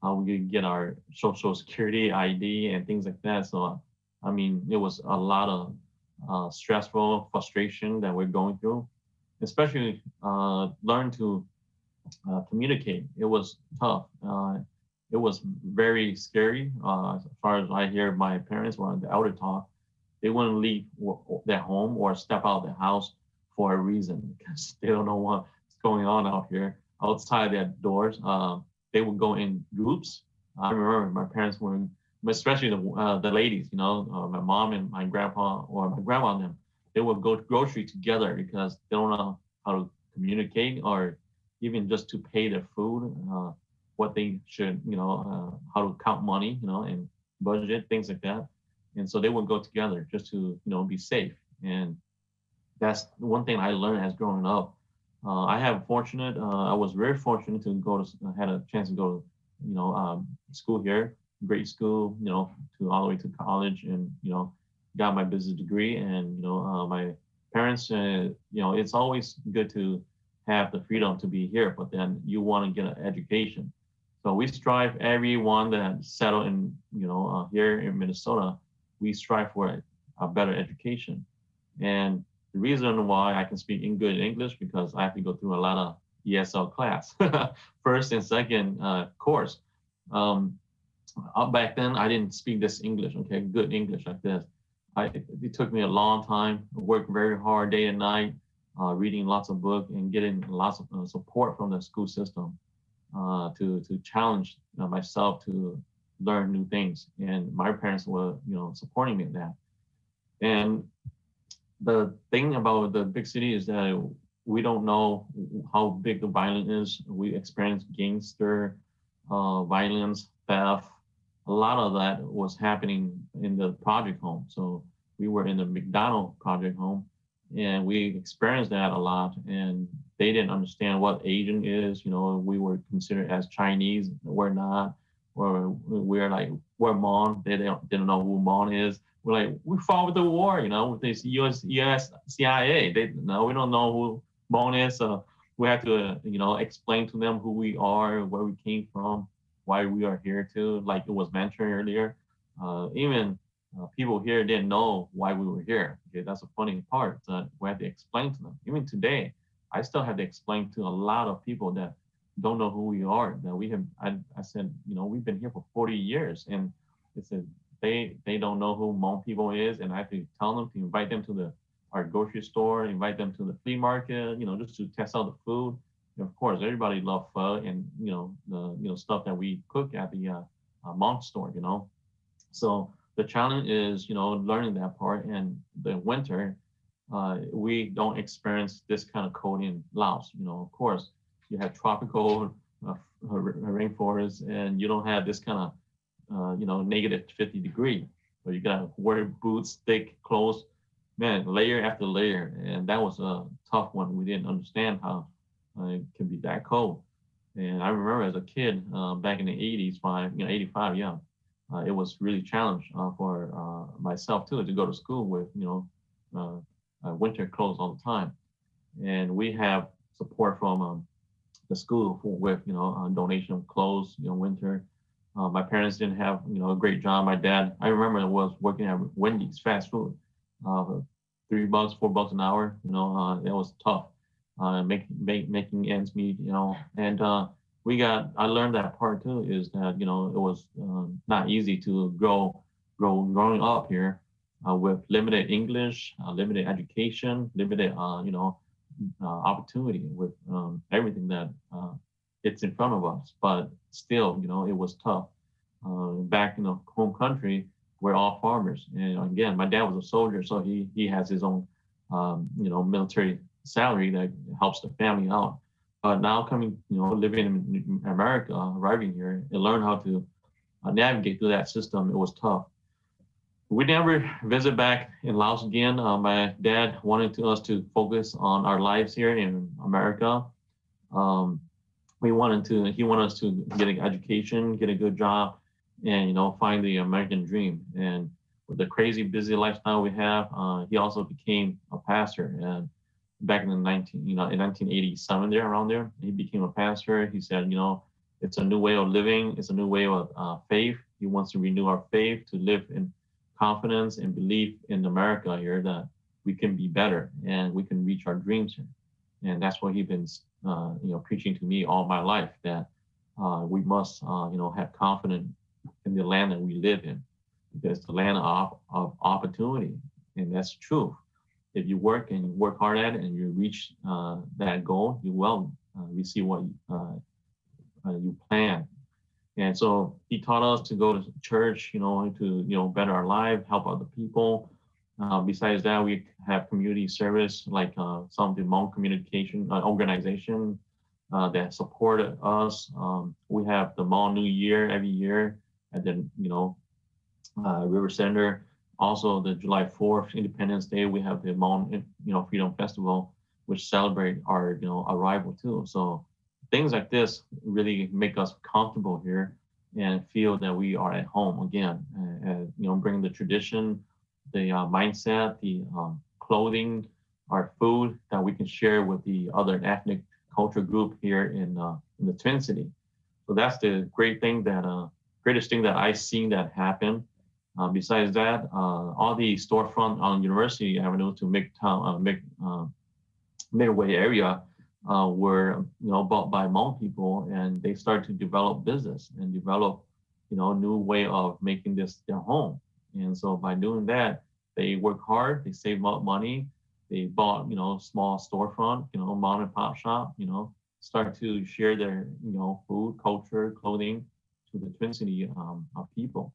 how we can get our social security ID and things like that. So, it was a lot of stressful frustration that we're going through, especially learn to communicate. It was tough. It was very scary. As far as I hear my parents or the elder talk, they wouldn't leave their home or step out of the house for a reason, because they don't know what's going on out here outside their doors. They would go in groups. I remember my parents were, especially the ladies, my mom and my grandpa or my grandma and them, they would go to grocery together because they don't know how to communicate or even just to pay their food, what they should, how to count money, and budget, things like that. And so they would go together just to, be safe. And that's one thing I learned as growing up. I was very fortunate to had a chance to go to, school here, grade school, to all the way to college, and, got my business degree. And, my parents, it's always good to have the freedom to be here, but then you want to get an education. So we strive, everyone that settled in, here in Minnesota, we strive for a better education. And the reason why I can speak in good English, because I have to go through a lot of ESL class, first and second course. Back then, I didn't speak this English, okay, good English like this. It took me a long time, worked very hard day and night, reading lots of books and getting lots of support from the school system to challenge myself to learn new things. And my parents were, supporting me in that. And the thing about the big city is that we don't know how big the violence is. We experience gangster violence, theft. A lot of that was happening in the project home. So we were in the McDonald project home, and we experienced that a lot. And they didn't understand what Asian is. We were considered as Chinese. We're not. Or we're like, we're Hmong. They didn't know who Hmong is. We're like, we fought with the war, with this US CIA. We don't know who Hmong is. So we have to, explain to them who we are, where we came from, why we are here too. Like it was mentioned earlier, even people here didn't know why we were here. Okay, that's a funny part that we have to explain to them. Even today, I still have to explain to a lot of people that don't know who we are. That we have, I said, we've been here for 40 years, and it's a they don't know who Hmong people is, and I have to tell them to invite them to our grocery store, invite them to the flea market, just to test out the food. And of course, everybody loves pho and the stuff that we cook at the Hmong store. So the challenge is learning that part. And the winter, we don't experience this kind of cold in Laos. Of course, you have tropical rainforest, and you don't have this kind of negative 50 degree. So you gotta wear boots, thick clothes, man, layer after layer. And that was a tough one. We didn't understand how it can be that cold. And I remember as a kid, back in the 80s, 85, yeah, it was really challenged for myself too, to go to school with, winter clothes all the time. And we have support from the school with, donation of clothes, winter. My parents didn't have, a great job. My dad, I remember, was working at Wendy's fast food, $3, $4 an hour. It was tough, making ends meet. And I learned that part too, is that it was not easy to growing up here with limited English, limited education, limited opportunity with everything that it's in front of us. But still, it was tough. Back in the home country, we're all farmers. And again, my dad was a soldier, so he has his own, military salary that helps the family out. But now coming, living in America, arriving here, and learn how to navigate through that system, it was tough. We never visit back in Laos again. My dad wanted us to focus on our lives here in America. He wanted us to get an education, get a good job, and find the American dream. And with the crazy busy lifestyle we have, he also became a pastor. And back in 1987, around there, he became a pastor. He said, it's a new way of living. It's a new way of faith. He wants to renew our faith, to live in confidence and belief in America here, that we can be better and we can reach our dreams here. And that's what he's been, preaching to me all my life, that we must, have confidence in the land that we live in, because it's the land of opportunity, and that's true. If you work and you work hard at it and you reach that goal, you will receive what you plan. And so he taught us to go to church, to better our life, help other people. Besides that, we have community service, like some of the Hmong communication organization that supported us. We have the Hmong New Year every year at the River Center. Also, the July 4th Independence Day, we have the Hmong Freedom Festival, which celebrate our arrival too. So things like this really make us comfortable here and feel that we are at home again. And bring the tradition, the mindset, the clothing, our food that we can share with the other ethnic culture group here in the Twin City. So that's the greatest thing that I've seen that happen. Besides that, all the storefront on University Avenue to Midway area were bought by Hmong people, and they start to develop business and develop new way of making this their home. And so by doing that, they work hard, they save up money, they bought small storefront, mom and pop shop, start to share their food, culture, clothing to the Twin City people.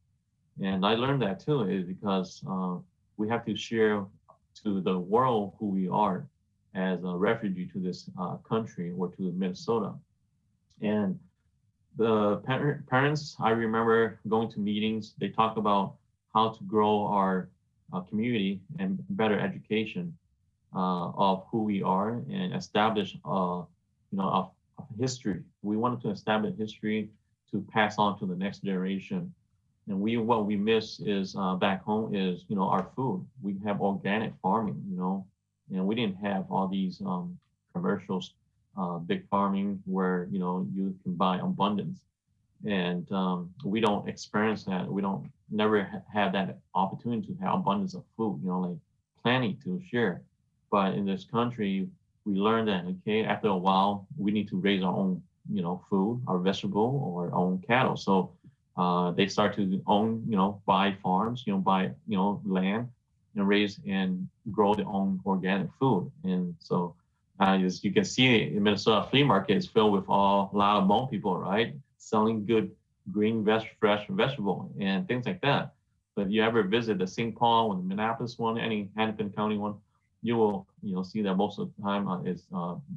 And I learned that too, is because we have to share to the world who we are as a refugee to this country or to Minnesota. And the parents, I remember going to meetings, they talk about how to grow our community and better education of who we are and establish a history. We wanted to establish history to pass on to the next generation. And what we miss is back home is our food. We have organic farming, and we didn't have all these commercials, big farming where you can buy abundance, and we don't experience that. We don't never have that opportunity to have abundance of food, like planning to share. But in this country, we learned that after a while we need to raise our own food, our vegetable, or our own cattle. So they start to own, buy farms, buy, land and raise and grow their own organic food. And so as you can see, in Minnesota flea market is filled with a lot of Hmong people, right? Selling good green, fresh vegetable and things like that. But if you ever visit the St. Paul or the Minneapolis one, any Hennepin County one, you will, see that most of the time is,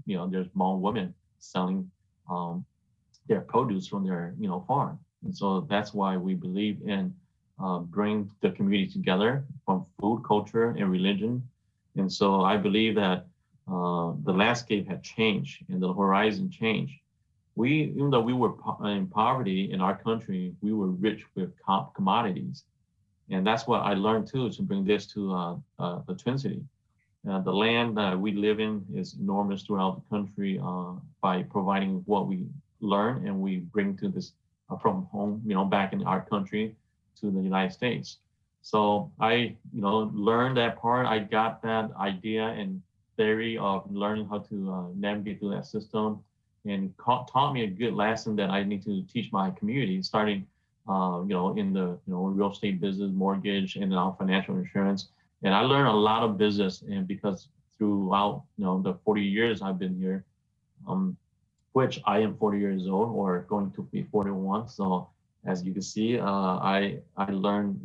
there's Hmong women selling their produce from their, farm. And so that's why we believe in bring the community together from food, culture, and religion. And so I believe that the landscape had changed and the horizon changed. Even though we were in poverty in our country, we were rich with commodities. And that's what I learned too, to bring this to the Twin City. The land that we live in is enormous throughout the country by providing what we learn and we bring to this from home, back in our country to the United States. So I, learned that part. I got that idea and theory of learning how to navigate through that system, and taught me a good lesson that I need to teach my community, starting, in the real estate business, mortgage, and now financial insurance. And I learned a lot of business, and because throughout the 40 years I've been here, which I am 40 years old or going to be 41. So as you can see, I learned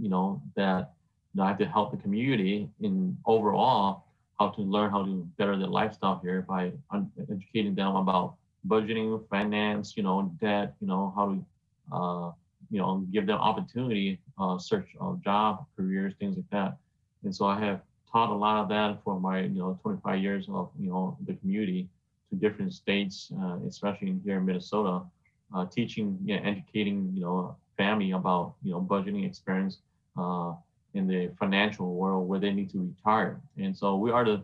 that I have to help the community in overall how to learn how to better their lifestyle here by educating them about budgeting, finance, debt, how to give them opportunity, search of job, careers, things like that. And so I have taught a lot of that for my 25 years of the community to different states, especially here in Minnesota, teaching, educating family about budgeting experience in the financial world where they need to retire. And so we are the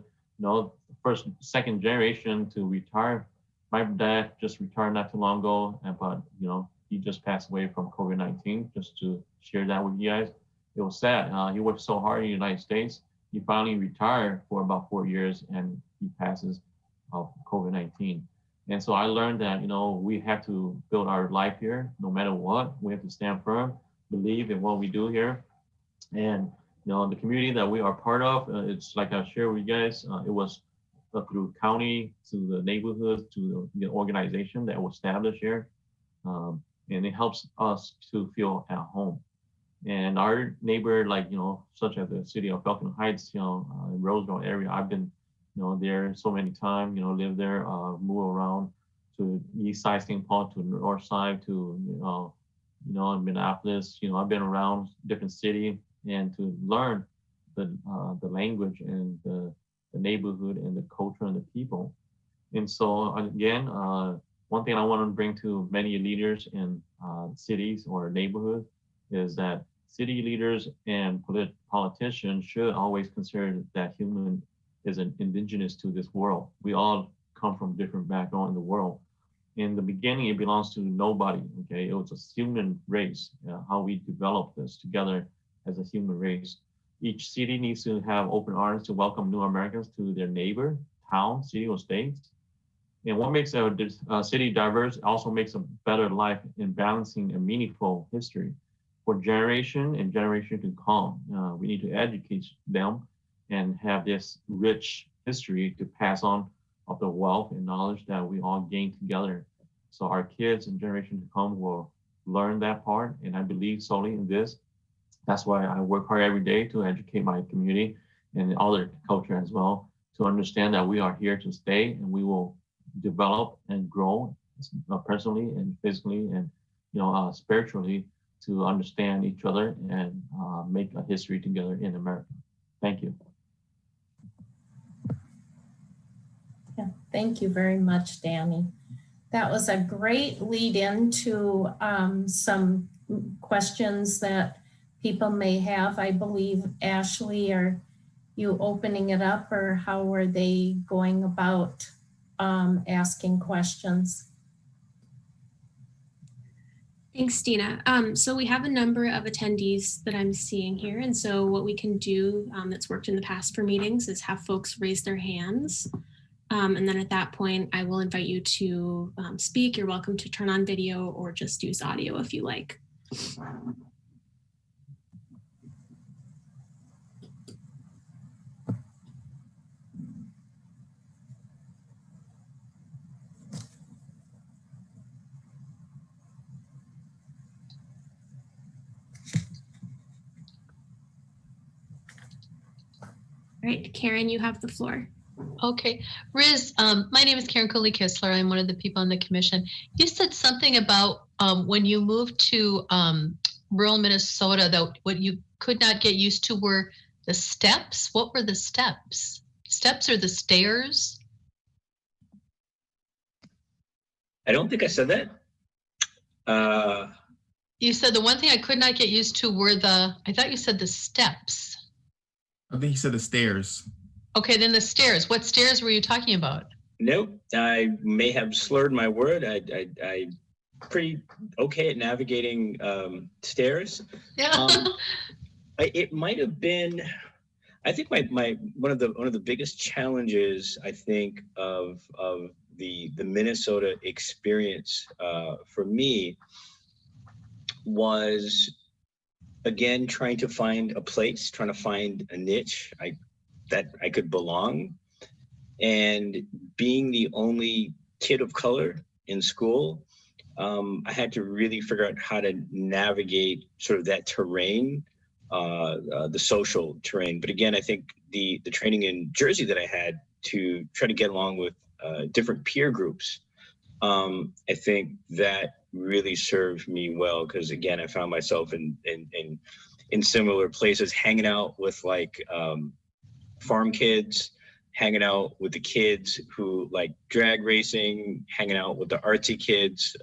second generation to retire. My dad just retired not too long ago, but he just passed away from COVID-19. Just to share that with you guys, it was sad. He worked so hard in the United States. He finally retired for about 4 years, and he passes of COVID-19. And so I learned that we have to build our life here, no matter what. We have to stand firm, believe in what we do here, and the community that we are part of. It's like I shared with you guys. It was through county to the neighborhood to the organization that was established here, and it helps us to feel at home. And our neighbor, such as the city of Falcon Heights, Roseville area, I've been, there so many times, live there, move around to east side St. Paul, to north side, to, Minneapolis. I've been around different city and to learn the language and the neighborhood and the culture and the people. And so again, one thing I want to bring to many leaders in cities or neighborhoods is that city leaders and politicians should always consider that human is an indigenous to this world. We all come from different backgrounds in the world. In the beginning, it belongs to nobody, okay? It was a human race, how we developed this together as a human race. Each city needs to have open arms to welcome new Americans to their neighbor, town, city, or state. And what makes a city diverse also makes a better life in balancing a meaningful history for generation and generation to come. We need to educate them and have this rich history to pass on of the wealth and knowledge that we all gain together. So our kids and generation to come will learn that part. And I believe solely in this. That's why I work hard every day to educate my community and other culture as well, to understand that we are here to stay and we will develop and grow personally and physically and spiritually to understand each other and make a history together in America. Thank you. Yeah, thank you very much, Danny. That was a great lead into some questions that people may have. I believe, Ashley, are you opening it up, or how are they going about asking questions? Thanks, Dena. So we have a number of attendees that I'm seeing here. And so what we can do that's worked in the past for meetings is have folks raise their hands. And then at that point, I will invite you to speak. You're welcome to turn on video or just use audio if you like. All right, Karen, you have the floor. Okay, Riz, my name is Karen Cooley-Kistler. I'm one of the people on the commission. You said something about when you moved to rural Minnesota, that what you could not get used to were the steps. What were the steps? Steps or the stairs? I don't think I said that. You said the one thing I could not get used to were I thought you said the steps. I think he said the stairs. Okay, then the stairs. What stairs were you talking about? Nope, I may have slurred my word. I pretty okay at navigating stairs. Yeah. It might have been. I think my one of the biggest challenges I think of the Minnesota experience for me was, again, trying to find a place, trying to find a niche that I could belong, and being the only kid of color in school, I had to really figure out how to navigate sort of that terrain, the social terrain. But again, I think the training in Jersey that I had to try to get along with different peer groups, I think that really served me well, because again, I found myself in similar places, hanging out with like farm kids, hanging out with the kids who like drag racing, hanging out with the artsy kids.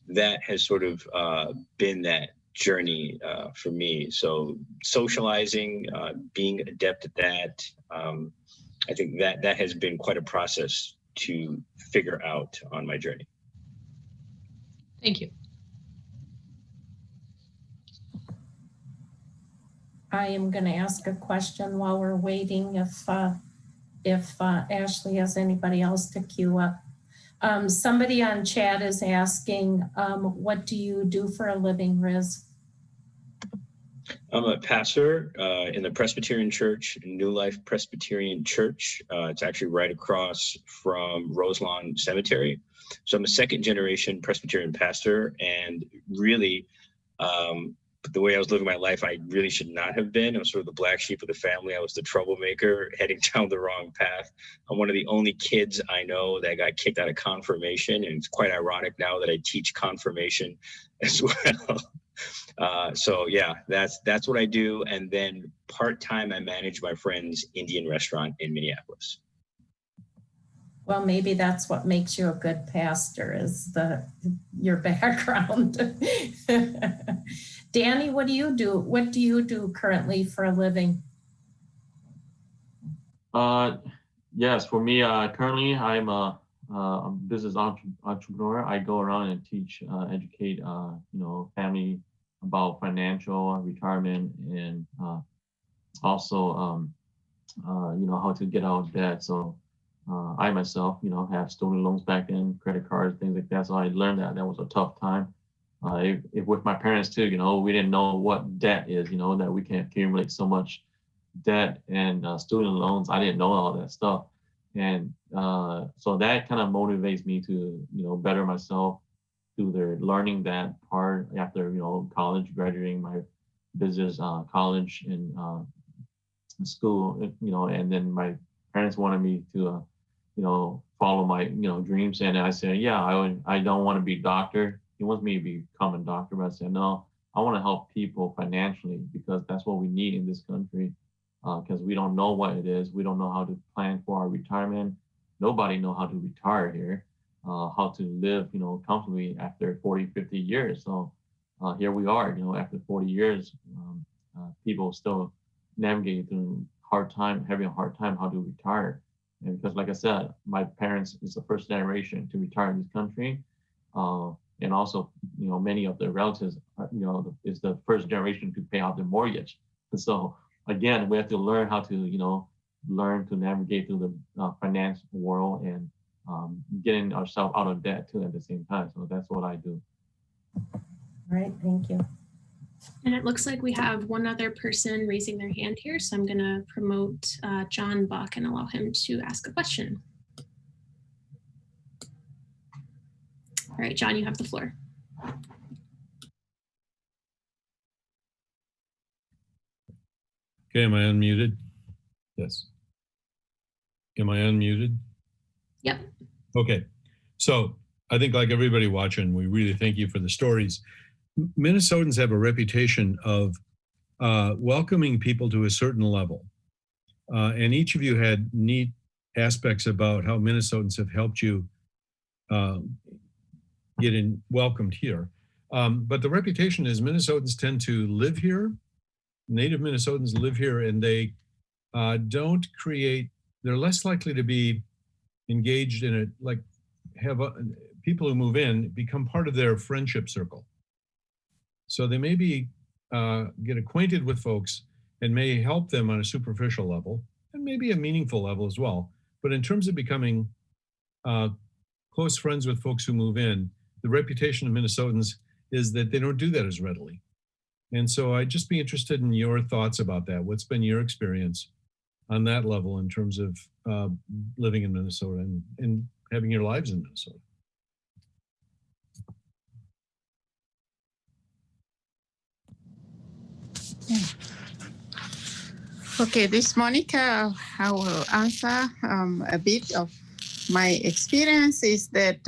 That has sort of been that journey for me. So socializing, being adept at that, I think that has been quite a process to figure out on my journey. Thank you. I am going to ask a question while we're waiting if Ashley has anybody else to queue up. Somebody on chat is asking, what do you do for a living, Riz? I'm a pastor in the Presbyterian Church, New Life Presbyterian Church. It's actually right across from Roselawn Cemetery. So I'm a second generation Presbyterian pastor, and really, the way I was living my life, I really should not have been. I was sort of the black sheep of the family. I was the troublemaker heading down the wrong path. I'm one of the only kids I know that got kicked out of confirmation. And it's quite ironic now that I teach confirmation as well. So yeah, that's what I do. And then part-time, I manage my friend's Indian restaurant in Minneapolis. Well, maybe that's what makes you a good pastor, is your background. Danny, what do you do? What do you do currently for a living? Yes, for me, currently I'm a business entrepreneur. I go around and teach, educate, family about financial retirement and also, how to get out of debt. So I myself, have student loans back then, credit cards, things like that. So I learned that was a tough time. If with my parents too, we didn't know what debt is, that we can accumulate so much debt and student loans. I didn't know all that stuff. And so that kind of motivates me to, better myself through their learning that part after, college, graduating my business, college and school, and then my parents wanted me to, follow my, dreams. And I said, yeah, I don't want to be a doctor. He wants me to become a doctor, but I said, no, I want to help people financially because that's what we need in this country. Because we don't know what it is. We don't know how to plan for our retirement. Nobody knows how to retire here, how to live, comfortably after 40, 50 years. So here we are, after 40 years, people still navigating through having a hard time how to retire. And because like I said, my parents is the first generation to retire in this country. And also, many of their relatives, is the first generation to pay off their mortgage. And so again, we have to learn how to, learn to navigate through the finance world and getting ourselves out of debt too at the same time. So that's what I do. All right, thank you. And it looks like we have one other person raising their hand here. So I'm gonna promote John Buck and allow him to ask a question. All right, John, you have the floor. Okay, am I unmuted? Yes. Am I unmuted? Yep. Okay, so I think like everybody watching, we really thank you for the stories. Minnesotans have a reputation of welcoming people to a certain level. And each of you had neat aspects about how Minnesotans have helped you get welcomed here. But the reputation is Minnesotans tend to live here. Native Minnesotans live here and they they're less likely to be engaged in it, like people who move in become part of their friendship circle. So they maybe get acquainted with folks and may help them on a superficial level and maybe a meaningful level as well. But in terms of becoming close friends with folks who move in, the reputation of Minnesotans is that they don't do that as readily. And so I'd just be interested in your thoughts about that. What's been your experience on that level in terms of living in Minnesota and having your lives in Minnesota? Okay, this Monica, I will answer a bit of my experience is that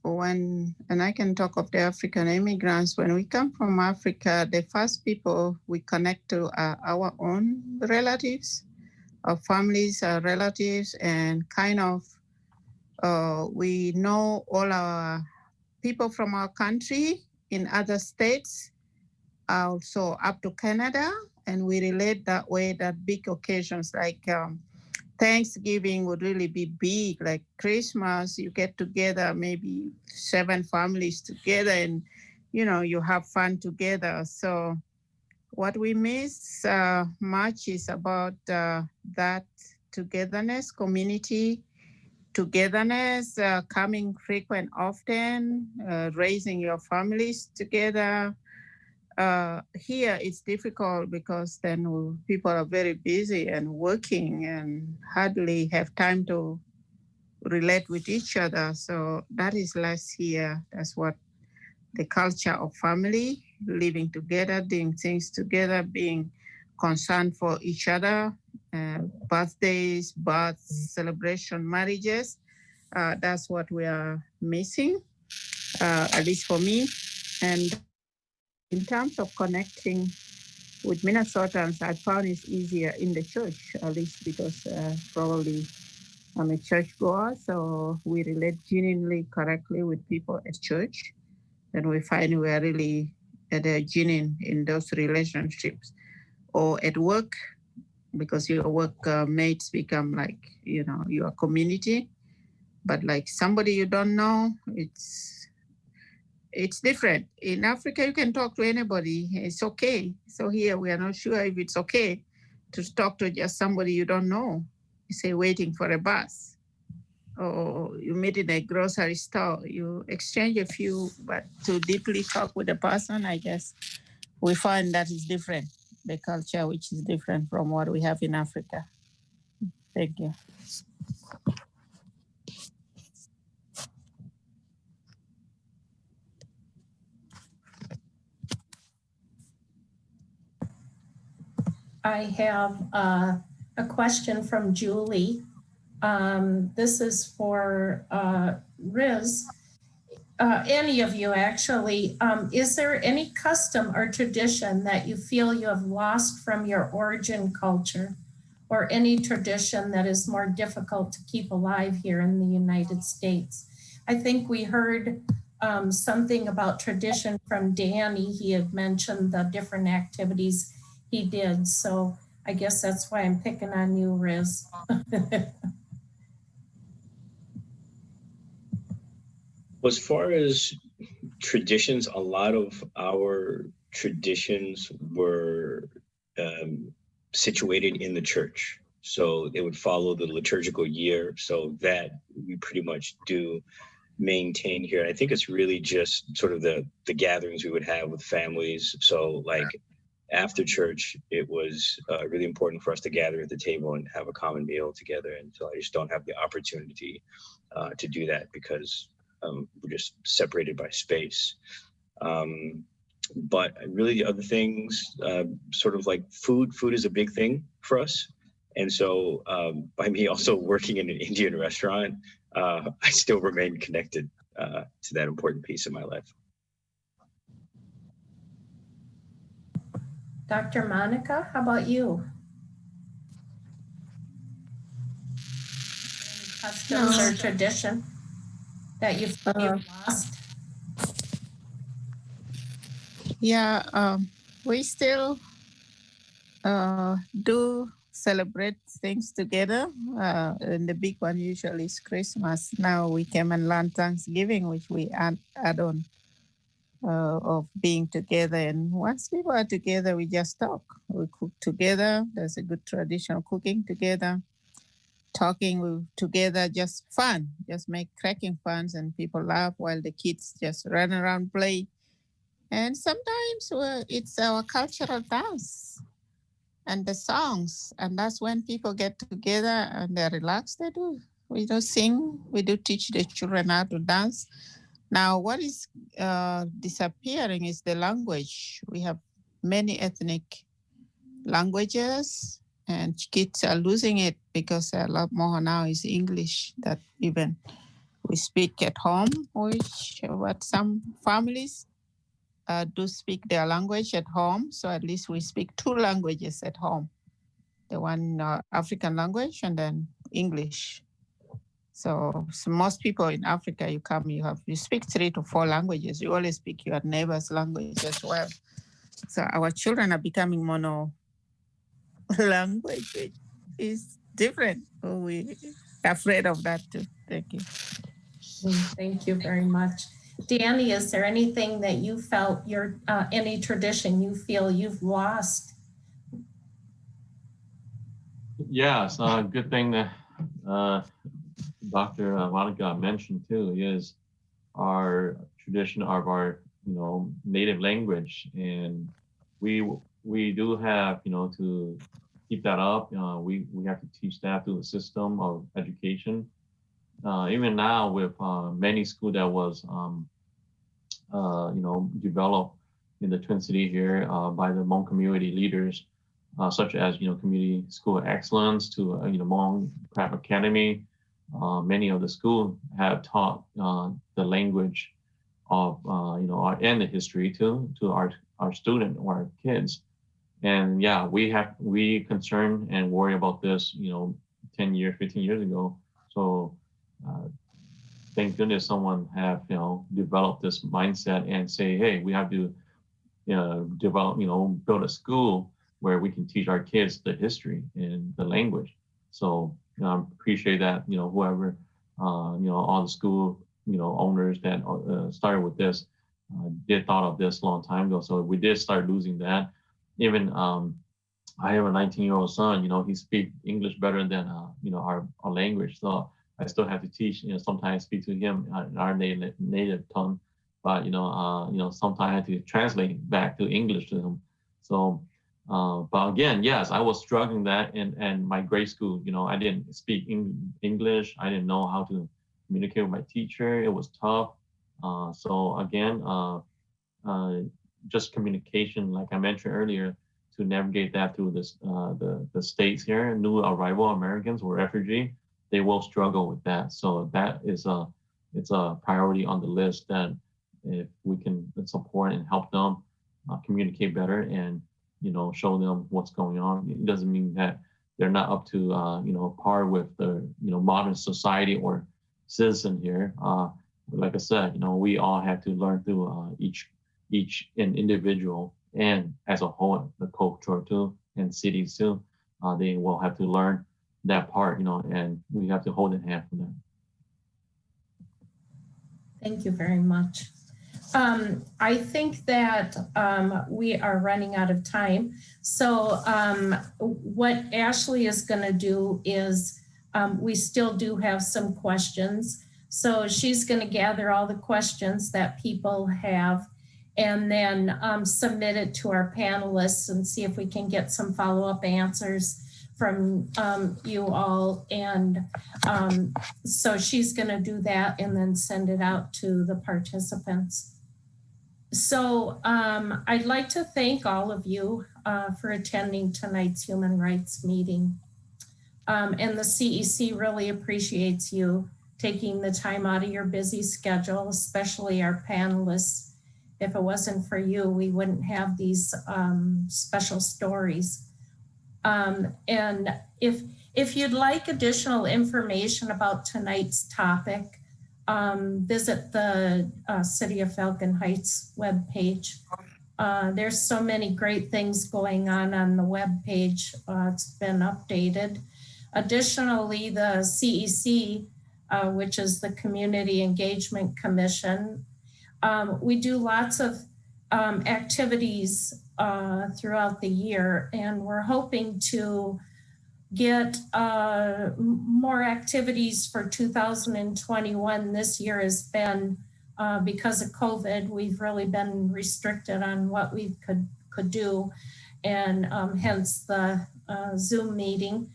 and I can talk of the African immigrants, when we come from Africa, the first people we connect to are our own relatives, our families, our relatives, and kind of we know all our people from our country in other states, also up to Canada, and we relate that way, that big occasions like Thanksgiving would really be big, like Christmas, you get together, maybe 7 families together and, you have fun together. So what we miss much is about that togetherness, community togetherness, coming frequent often, raising your families together. Here it's difficult because then people are very busy and working and hardly have time to relate with each other. So that is less here. That's what the culture of family, living together, doing things together, being concerned for each other, birthdays, births, celebration, marriages. That's what we are missing, at least for me. And in terms of connecting with Minnesotans, I found it's easier in the church, at least because probably I'm a church goer, so we relate genuinely correctly with people at church. And we find we are really genuine in those relationships. Or at work, because your work mates become like, your community. But like somebody you don't know, it's different. In Africa, you can talk to anybody. It's okay. So here we are not sure if it's okay to talk to just somebody you don't know. You say waiting for a bus, or you meet in a grocery store. You exchange a few, but to deeply talk with a person, I guess we find that is different. The culture, which is different from what we have in Africa. Thank you. I have a question from Julie. This is for Riz. Any of you actually. Is there any custom or tradition that you feel you have lost from your origin culture, or any tradition that is more difficult to keep alive here in the United States? I think we heard something about tradition from Danny. He had mentioned the different activities he did. So I guess that's why I'm picking on you, Riz. As far as traditions, a lot of our traditions were situated in the church. So they would follow the liturgical year. So that we pretty much do maintain here. I think it's really just sort of the gatherings we would have with families. So like after church, it was really important for us to gather at the table and have a common meal together. And so I just don't have the opportunity to do that because we're just separated by space. But really the other things, sort of like food is a big thing for us. And so by me also working in an Indian restaurant, I still remain connected to that important piece of my life. Dr. Monica, how about you? Any customs or tradition that you've lost? Yeah, we still do celebrate things together. And the big one usually is Christmas. Now we came and learned Thanksgiving, which we add on of being together. And once people are together, we just talk. We cook together. There's a good tradition of cooking together. Talking together, just fun, just make cracking funs, and people laugh while the kids just run around, play. And sometimes it's our cultural dance and the songs, and that's when people get together and they're relaxed. We do sing, we do teach the children how to dance. Now, what is disappearing is the language. We have many ethnic languages, and kids are losing it because a lot more now is English that even we speak at home, but some families do speak their language at home. So at least we speak two languages at home. The one African language and then English. So most people in Africa, you speak 3 to 4 languages. You always speak your neighbor's language as well. So our children are becoming mono language, which is different. We're afraid of that too. Thank you. Thank you very much. Danny, is there anything that you felt any tradition you feel you've lost? Yeah, it's a good thing that Dr. Monica mentioned too is our tradition of our native language, and we do have to keep that up. We have to teach that through the system of education. Even now with many schools that was developed in the Twin City here by the Hmong community leaders, such as community school excellence to Hmong Craft Academy. Many of the schools have taught the language of and the history to our students or our kids. And yeah, we concern and worry about this 10 years, 15 years ago. So thank goodness someone have developed this mindset and say, hey, we have to develop build a school where we can teach our kids the history and the language. So I appreciate that, whoever, all the school, owners that started with this did thought of this a long time ago. So we did start losing that. Even I have a 19-year-old son, he speaks English better than, our language. So I still have to teach, sometimes speak to him in our native tongue, but, sometimes I have to translate back to English to him. So, but again, yes, I was struggling that in my grade school, I didn't speak English. I didn't know how to communicate with my teacher. It was tough. So again, just communication, like I mentioned earlier, to navigate that through this, the states here, new arrival Americans or refugee, they will struggle with that. So that is it's a priority on the list that if we can support and help them communicate better and, show them what's going on. It doesn't mean that they're not up to, par with the, modern society or citizen here. Like I said, we all have to learn through each individual and as a whole, the culture too, and cities too. They will have to learn that part, and we have to hold in hand for them. Thank you very much. I think that we are running out of time. So what Ashley is going to do is we still do have some questions. So she's going to gather all the questions that people have and then submit it to our panelists and see if we can get some follow-up answers from you all. And so she's going to do that and then send it out to the participants. So I'd like to thank all of you for attending tonight's human rights meeting. And the CEC really appreciates you taking the time out of your busy schedule, especially our panelists. If it wasn't for you, we wouldn't have these special stories. And if you'd like additional information about tonight's topic, visit the City of Falcon Heights webpage. There's so many great things going on the webpage. It's been updated. Additionally, the CEC, which is the Community Engagement Commission, we do lots of activities throughout the year, and we're hoping to get more activities for 2021. This year has been, because of COVID, we've really been restricted on what we could do, and hence the Zoom meeting.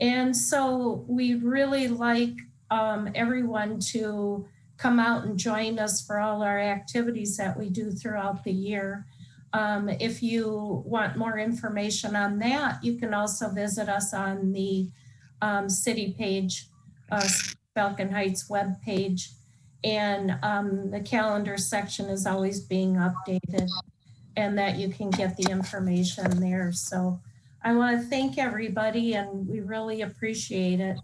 And so we'd really like everyone to come out and join us for all our activities that we do throughout the year. If you want more information on that, you can also visit us on the city page, Falcon Heights webpage, and the calendar section is always being updated, and that you can get the information there. So I want to thank everybody, and we really appreciate it.